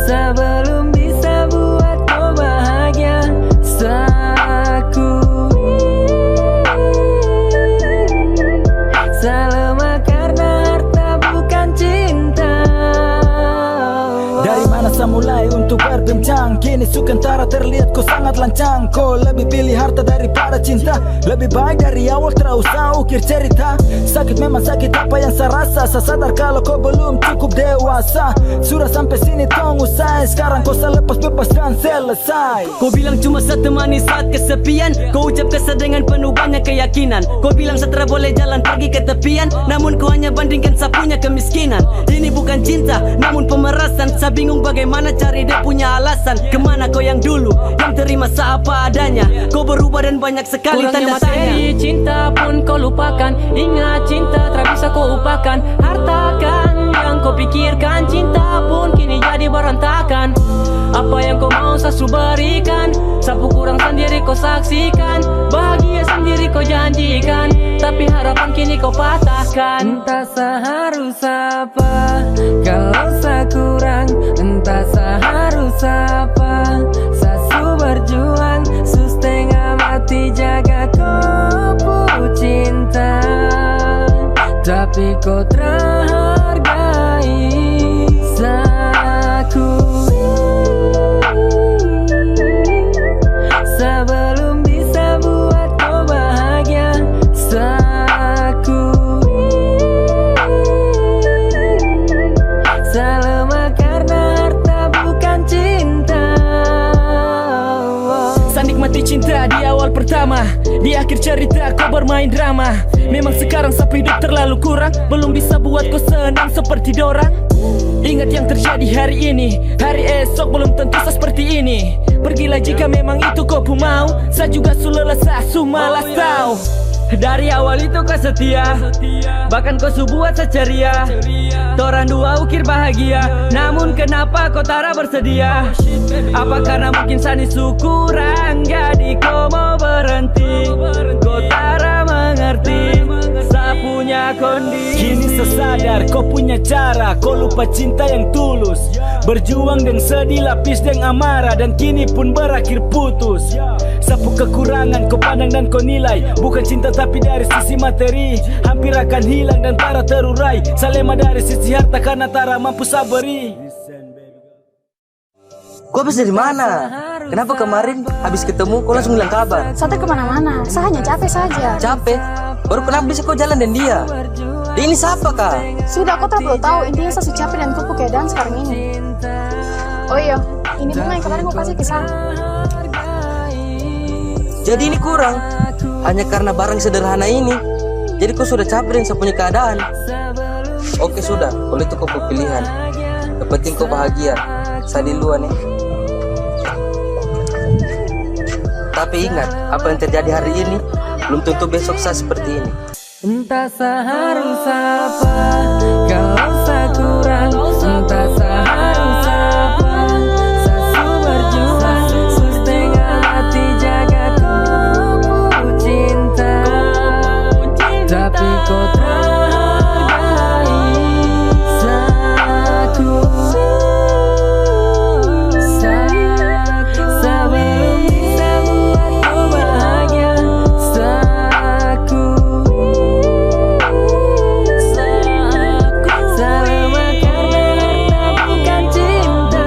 Sebelum bisa buat kau bahagia saku. Selama karena harta bukan cinta. Dari mana saya mulai untuk berbincang? Kini sukantara terlihat kau sangat lancang. Kau lebih pilih harta daripada cinta. Lebih baik dari awal terus usah ukir cerita. Sakit memang sakit apa yang saya rasa. Saya sadar kalau kau belum cukup dewasa. Sudah sampai sini tong usai. Sekarang kau selepas bebas dan selesai. Kau bilang cuma saya temani saat kesepian. Kau ucap kesal dengan penuh banyak keyakinan. Kau bilang saya boleh jalan pergi ke tepian. Namun kau hanya bandingkan saya punya kemiskinan. Ini bukan cinta namun pemerasan. Saya bingung bagaimana cari dia punya alasan. Kemana kau yang dulu yang terima saya apa adanya. Kau berubah dan banyak sekali tanda tanya. Cinta pun kau lupakan. Ingat cinta tak bisa kau upakan. Harta kan yang kau pikirkan. Cinta pun kini jadi berantakan. Apa yang kau mau saya berikan. Sapu kurang sendiri kau saksikan. Bahagia sendiri kau janjikan. Tapi harapan kini kau patahkan. Entah seharus apa kalau saya kurang. Entah seharus apa sasu berjuang, setengah mati jaga kau cinta, tapi kau terhargai saku. Sebelum bisa buat kau bahagia saku. Selama karena harta bukan cinta. Saya nikmati cinta di awal pertama. Di akhir cerita kau bermain drama. Memang sekarang saya hidup terlalu kurang. Belum bisa buat kau senang seperti dorang. Ingat yang terjadi hari ini. Hari esok belum tentu seperti ini. Pergilah jika memang itu kau mau. Saya juga sulelah sasu malas tahu. Dari awal itu kau setia. Bahkan kau buat saya ceria. Torang dua ukir bahagia. Namun kenapa kau tara bersedia? Apa karena mungkin sani kurang. Jadi kau mau berhenti. Kau tara mengerti saya punya kondisi. Kini sesadar kau punya cara, kau lupa cinta yang tulus. Berjuang dengan sedih, lapis dengan amarah, dan kini pun berakhir putus. Sapu kekurangan kau pandang dan kau nilai, bukan cinta tapi dari sisi materi. Hampir akan hilang dan tara terurai. Salema dari sisi harta karena tara mampu sabari. Kau habis dari mana? Kenapa kemarin habis ketemu kau langsung bilang kabar? Saya kemana-mana, saya hanya capek saja. Capek? Baru kenapa bisa kau jalan dengan dia? Ini siapa kak? Sudah, kau tak perlu tahu. Intinya saya sudah capek dan kupu keadaan sekarang ini. Oh iya, ini bunga yang kemarin kau kasih ke saya. Jadi ini kurang? Hanya karena barang sederhana ini? Jadi kau sudah capek dan saya punya keadaan? Oke sudah, kalau itu kau pilihan. Yang penting kau bahagia. Saya duluan nih. Tapi ingat, apa yang terjadi hari ini belum tentu besok saya seperti ini. Entah seharus apa kalau saya kurang, entah seharus apa saya berjuang, setengah hati jaga kau cinta, tapi kau terhargai saku. Sebelum bisa buatku bahagia, saku. Sama karena harta bukan cinta.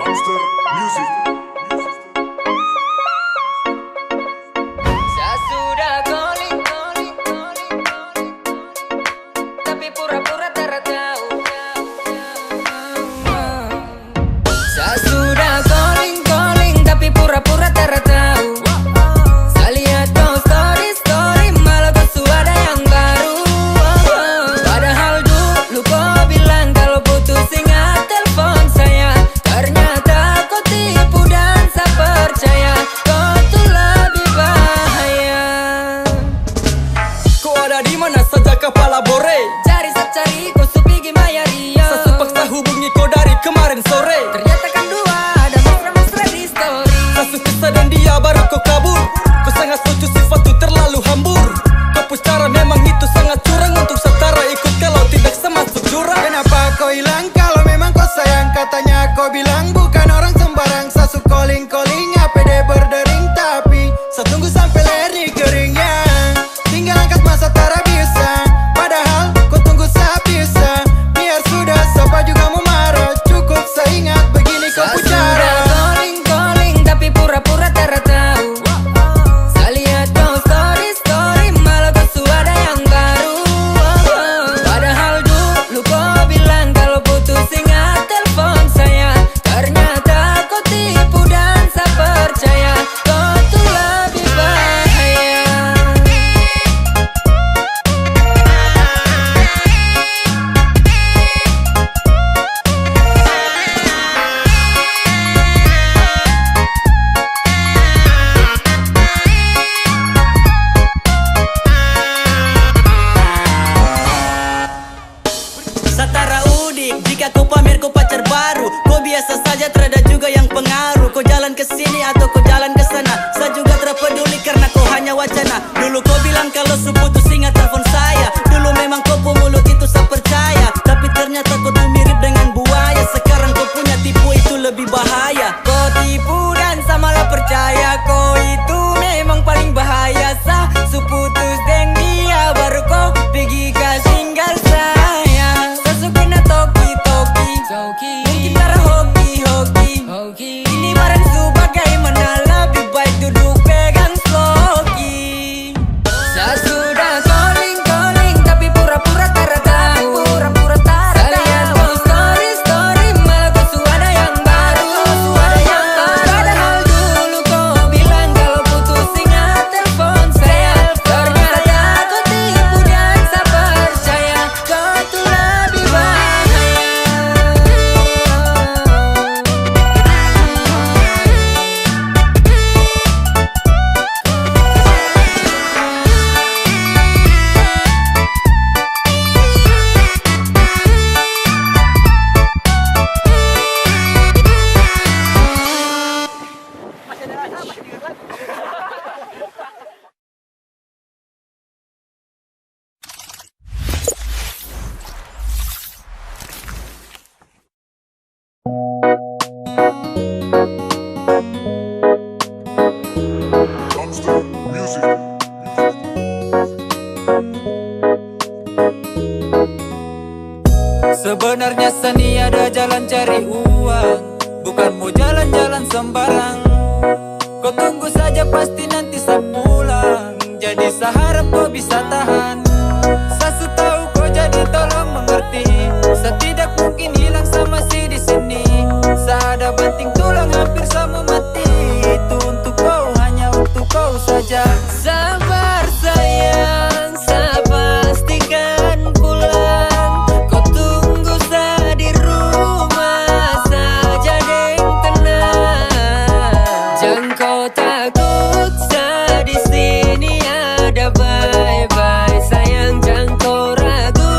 Monster Music. Saya sudah calling, tapi pura-pura tak tahu. Saya sudah calling, tapi pura-pura tak tahu. Saya lihat kau story, malah kau ada yang baru. Padahal dulu kau bilang kalau putus ingat telepon saya. Ternyata kau tipu dan saya percaya kau tuh lebih bahaya. Kau ada di mana saja kepala bore? Cari kau supigi maya dia. Saya paksa hubungi kau dari kemarin sore. Ternyata kan dua ada mesra-mesra di story. Kasus kisah dan dia baru kau kabur. Kau sangat lucu sifat tuh terlalu hambur. Kau pun cara memang itu sangat curang. Untuk setara ikut kalau tidak semasuk jurang. Kenapa kau hilang kalau memang kau sayang? Katanya kau bilang bukan orang sembarang. Sasu calling APD berdering, tapi saya tunggu sampai leri keringnya. Tinggal angkat masa tara bisa. Padahal kau tunggu saya bisa. Biar sudah siapa juga mau marah. Cukup saya ingat begini kau Saya pucara. sudah calling, tapi pura-pura tak tahu. Saya lihat kau story, malah kau ada yang baru. Padahal dulu kau bilang kalau putus ingat telepon saya. Ternyata kau tipu dan saya percaya kau tuh lebih bahaya. Satara udik, jika kau pamer kau pacar baru. Kau biasa saja, terada juga yang pengaruh. Kau jalan ke sini atau kau jalan ke sana, saya juga terpeduli karena kau hanya wacana. Dulu kau bilang kalau seputus ingat telepon saya. Dulu memang kau pemulut itu saya percaya, tapi ternyata kau tuh mirip dengan buaya. Sekarang kau punya tipu itu lebih bahaya. Kau tipu dan saya malah percaya kau itu memang paling bahaya. Saya seputus deng dia baru kau pergi ke tinggal saya. Saya suka na toki-toki, mungkin tara hoki-hoki. Ini barang su bagaimana lebih baik duduk pegang sloki. Saya sudah jangan sembarang. Kau tunggu saja pasti nanti saya pulang. Jadi saya harap kau bisa tahan. Saya tahu kau jadi tolong mengerti. Saya tidak mungkin hilang sama si di sini. Saya ada banting tulang hampir sama mati. Itu untuk kau, hanya untuk kau saja. Sabar sayang, saya pastikan pulang. Kau tunggu saya di rumah saja deng tenang. Jangan kau takut, saya di sini ada bye-bye. Sayang jangan kau ragu,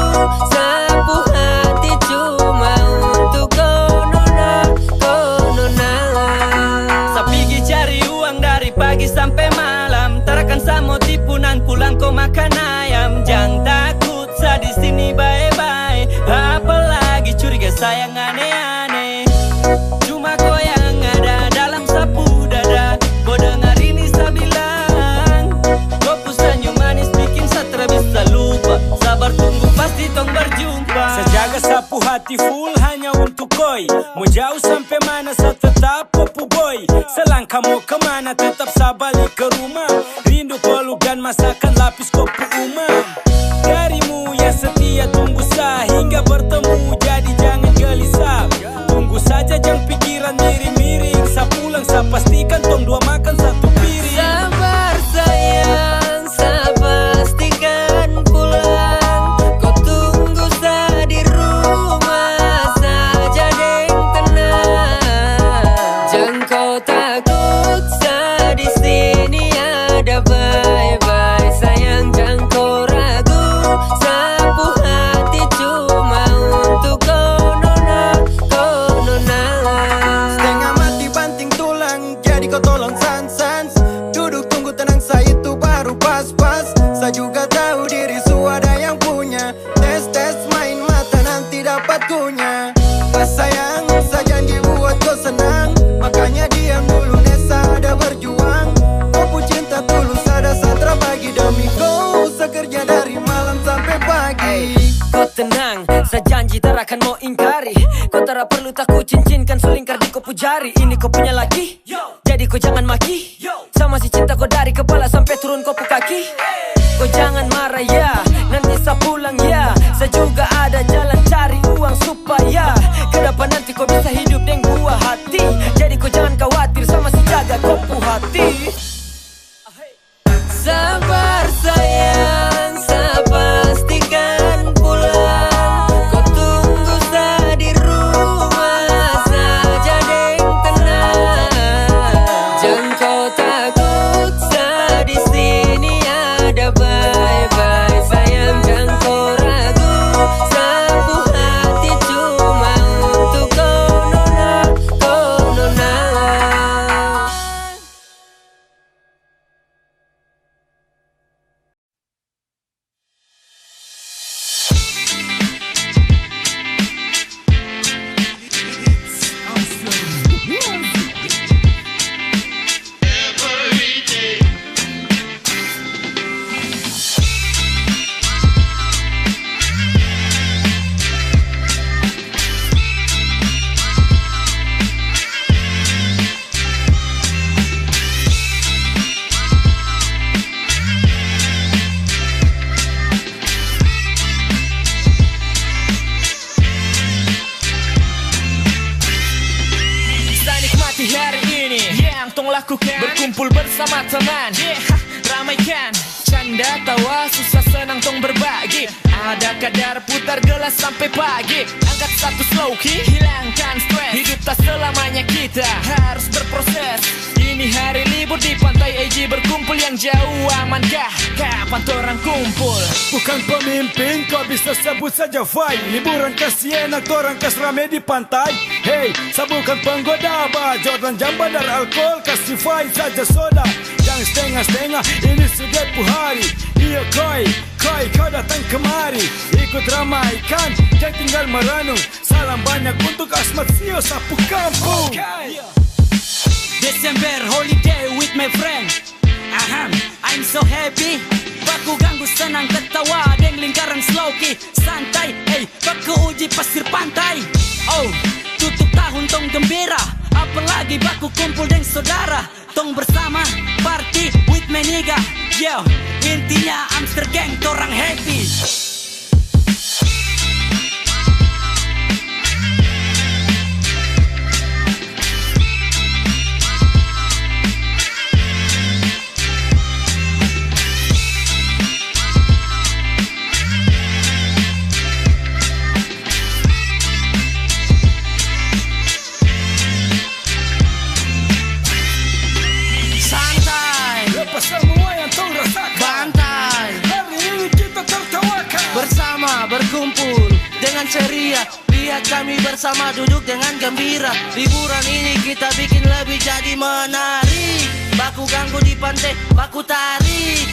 sapu hati cuma untuk kau nona, kau nona. Saya pergi cari uang dari pagi sampai malam. Tarakan saya mau tipu nan pulang kau makan ayam. Jangan takut, saya di sini bye-bye. Apalagi curiga sayang aneh-aneh. Cuma kau yang ada dalam sapu dada. Kau dengar ini saya bilang. Kau pun senyum manis bikin saya tak bisa lupa. Sabar tunggu pasti tong berjumpa. Saya jaga sapu hati full hanya untuk koi. Mau jauh sampai mana saya tetap popu boy. Selangkah mau kemana tetap saya balik ke rumah. Rindu peluk dan masakan lapis kopi umam. Darimu yang setia tunggu saya hingga bertemu. Jadi jangan gelisah, tunggu saja jangan pikiran miring-miring. Saya pulang saya pastikan tong dua makan satu piring. Sabar sayang, saya pastikan pulang. Kau tunggu saya di rumah saja deng tenang. Jangan kau takut, saya di sini ada bye-bye. Sayang jangan kau ragu, sapu hati cuma untuk kau nona, kau nona. Setengah mati banting tulang, jadi kau tolong sans-sans. Duduk tunggu tenang, saya itu baru pas-pas. Saya juga tahu diri ada yang punya. Tes-tes main mata nanti dapat kunya. Pas sayang, saya janji buat kau senang. Makanya diam dulu Nesa ada berjuang. Kau pun cinta tulus ada satra bagi. Demi kau saya kerja dari malam sampai pagi. Kau tenang, saya janji tak akan mau ingkari. Kau tak perlu takut cincin kan selingkar di kopu jari. Ini kau punya laki, jadi kau jangan maki. Sama si cinta kau dari kepala sampai turun kopu kaki. Kau jangan marah ya, nanti saya pulang ya. Saya juga ada jalan cari uang supaya ke depan nanti kau bisa hidup dengan buah hati. Jadi kau jangan khawatir sama si jaga kopu hati. Sabar sayang, saya pastikan pulang. Kau tunggu saya di rumah saja deng tenang. Jangan kau takut, saya di sini ada bye-bye. Sayang jangan kau ragu, sapu hati cuma untuk kau nona, kau nona. Lakukan berkumpul bersama teman, ramaikan canda tawa susah senang tong berbagi. Ada kadar putar gelas sampai pagi. Angkat satu slow key, hilangkan stres. Hidup tak selamanya kita harus berproses. Ini hari libur di pantai AJ berkumpul. Yang jauh amankah? Kapan orang kumpul? Bukan pemimpin kau bisa sebut saja fai. Liburan ke Siena korang kas rame di pantai. Hey, saya bukan penggoda bah. Jordan jam bandar alkohol kasih fai saja soda. Jangan setengah-setengah, ini sudah hari. Iya koi, kau datang kemari. Ikut ramaikan, jangan tinggal merenung. Salam banyak untuk Asmat Sio sapu kampung. Desember holiday with my friend. I'm so happy. Baku ganggu senang ketawa deng lingkaran slow key. Santai, hey, baku uji pasir pantai. Oh, tutup tahun tong gembira. Apalagi baku Yo, intinya Amster Gang torang happy. Bersama berkumpul dengan ceria, lihat kami bersama duduk dengan gembira. Liburan ini kita bikin lebih jadi menarik. Baku ganggu di pantai, baku tarik.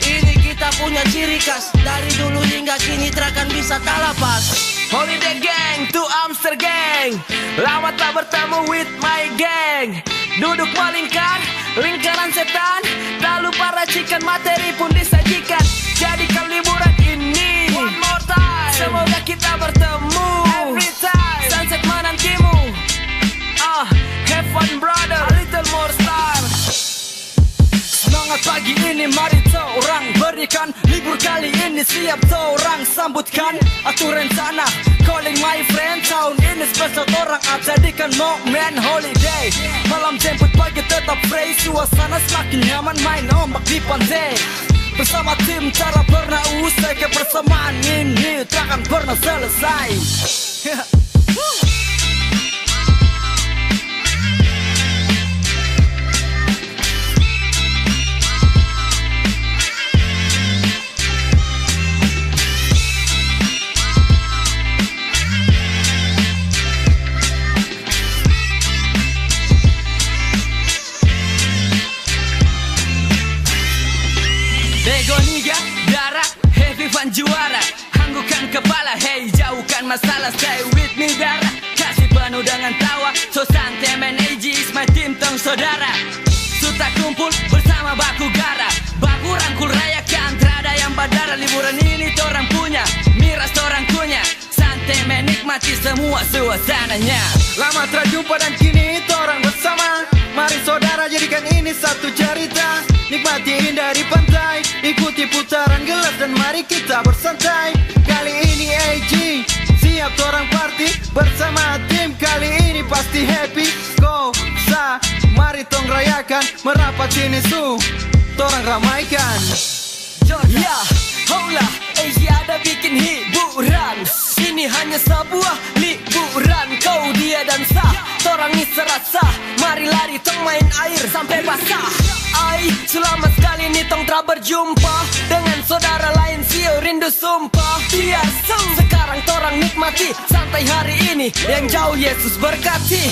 Ini kita punya ciri khas. Dari dulu hingga kini takkan bisa tak lepas. Holiday Gang to Amster Gang, lama tak bertemu with my gang. Duduk melingkar, lingkaran setan. Tak lupa racikan materi pun disajikan. Jadikan liburan ini one more time. Semoga kita bertemu every time. Sunset menantimu. Have fun brother, a little more star. Semangat pagi ini mari orang berikan. Libur kali ini siap orang sambutkan. Atur rencana, calling my friend. Tahun ini spesial orang jadikan momen holiday. Malam jemput pagi tetap fresh. Suasana semakin nyaman main ombak di pantai. Bersama tim cara pernah usai. Kebersamaan ini takkan pernah selesai. Begoniga, darah, heavy fun juara. Hanggukan kepala, hey jauhkan masalah. Stay with me darah, kasih penuh dengan tawa. So santai man, AG is my team tong saudara. Suta kumpul bersama baku gara. Baku rangkul rayakan, terada yang badara. Liburan ini torang punya, miras torang punya. Santai menikmati semua suasananya. Lama terjumpa dan kini torang bersama. Mari saudara jadikan ini satu cerita. Nikmati indah di pantai, ikuti putaran gelas dan mari kita bersantai. Kali ini AG, siap torang party. Bersama tim kali ini pasti happy. Go, sa, mari tong rayakan. Merapat sini torang ramaikan. Ya, hola, AG ada bikin hiburan. Ini hanya sebuah liburan. Kau, dia dan sah, torang ini serasa. Mari lari tong main air sampai basah. Ai, selama sekali nih tong telah berjumpa dengan saudara lain sio rindu sumpah. Biasa, sekarang torang nikmati santai hari ini. Yang jauh Yesus berkati.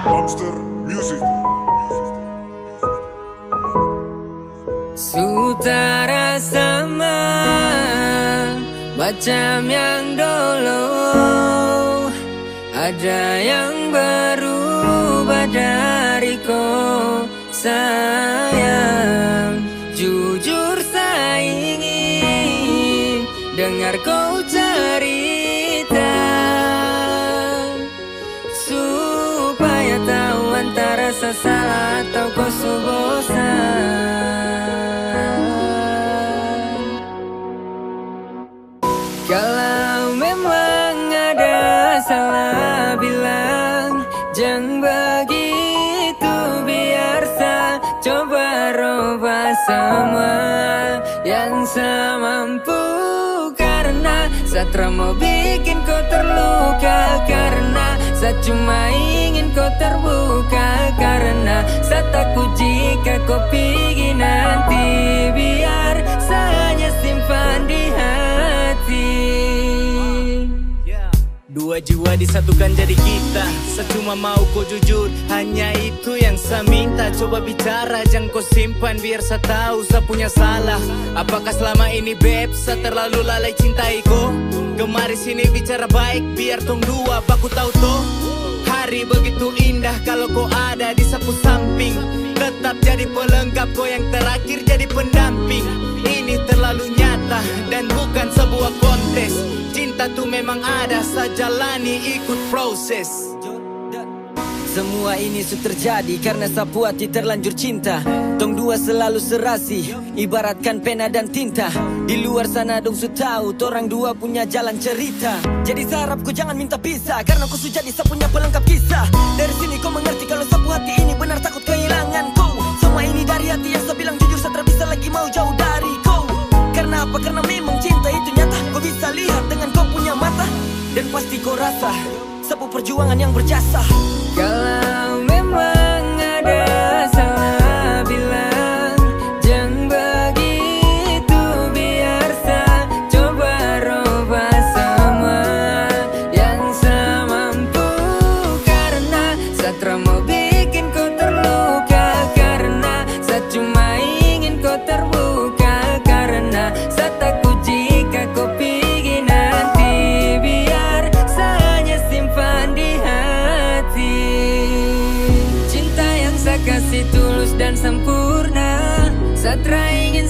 Amster Music. Sutara sama macam yang dulu. Ada yang berubah dariku sayang. Jujur saya ingin dengar kau cerita, supaya tahu antara salah atau kau bosan. Kalau memang ada salah bilang semua yang semampu. Karena Satra mau bikin kau terluka, karena saya cuma ingin kau terbuka, karena saya takut jika kau pergi nanti, biar saya hanya simpan di hati. Dua jiwa disatukan jadi kita. Saya cuma mau kau jujur, hanya itu yang saya minta. Coba bicara, jangan kau simpan, biar saya tahu saya punya salah. Apakah selama ini beb, saya terlalu lalai cintai kau? Kemari sini bicara baik, biar tong dua baku tahu toh. Hari begitu indah kalau kau ada di sapu samping. Tetap jadi pelengkap, kau yang terakhir jadi pendamping. Ini terlalu nyata dan bukan sebuah kontes. Cinta tuh memang ada, saya jalani ikut proses. Semua ini sudah terjadi karena sapu hati terlanjur cinta. Tong dua selalu serasi, ibaratkan pena dan tinta. Di luar sana dong su tahu, torang dua punya jalan cerita. Jadi saya harap kau jangan minta pisah, karena kau sudah jadi punya pelengkap kisah. Dari sini kau mengerti kalau sapu hati ini benar takut kehilangan kau. Semua ini dari hati yang saya bilang jujur, saya tak bisa lagi mau jauh dari kau. Karena apa? Karena memang cinta itu nyata. Kau bisa lihat dengan kau punya mata, dan pasti kau rasa sapu perjuangan yang berjasa. Kalau memang ada salah bilang, jangan begitu, biar saya coba robah semua yang saya mampu. Karena Satra mau bikin kau terluka, karena saya cuma ingin kau terbuka, karena saya takut jika kau pergi nanti, biar saya hanya simpan di hati. Cinta yang saya kasih tulus dan sempurna, Satra ingin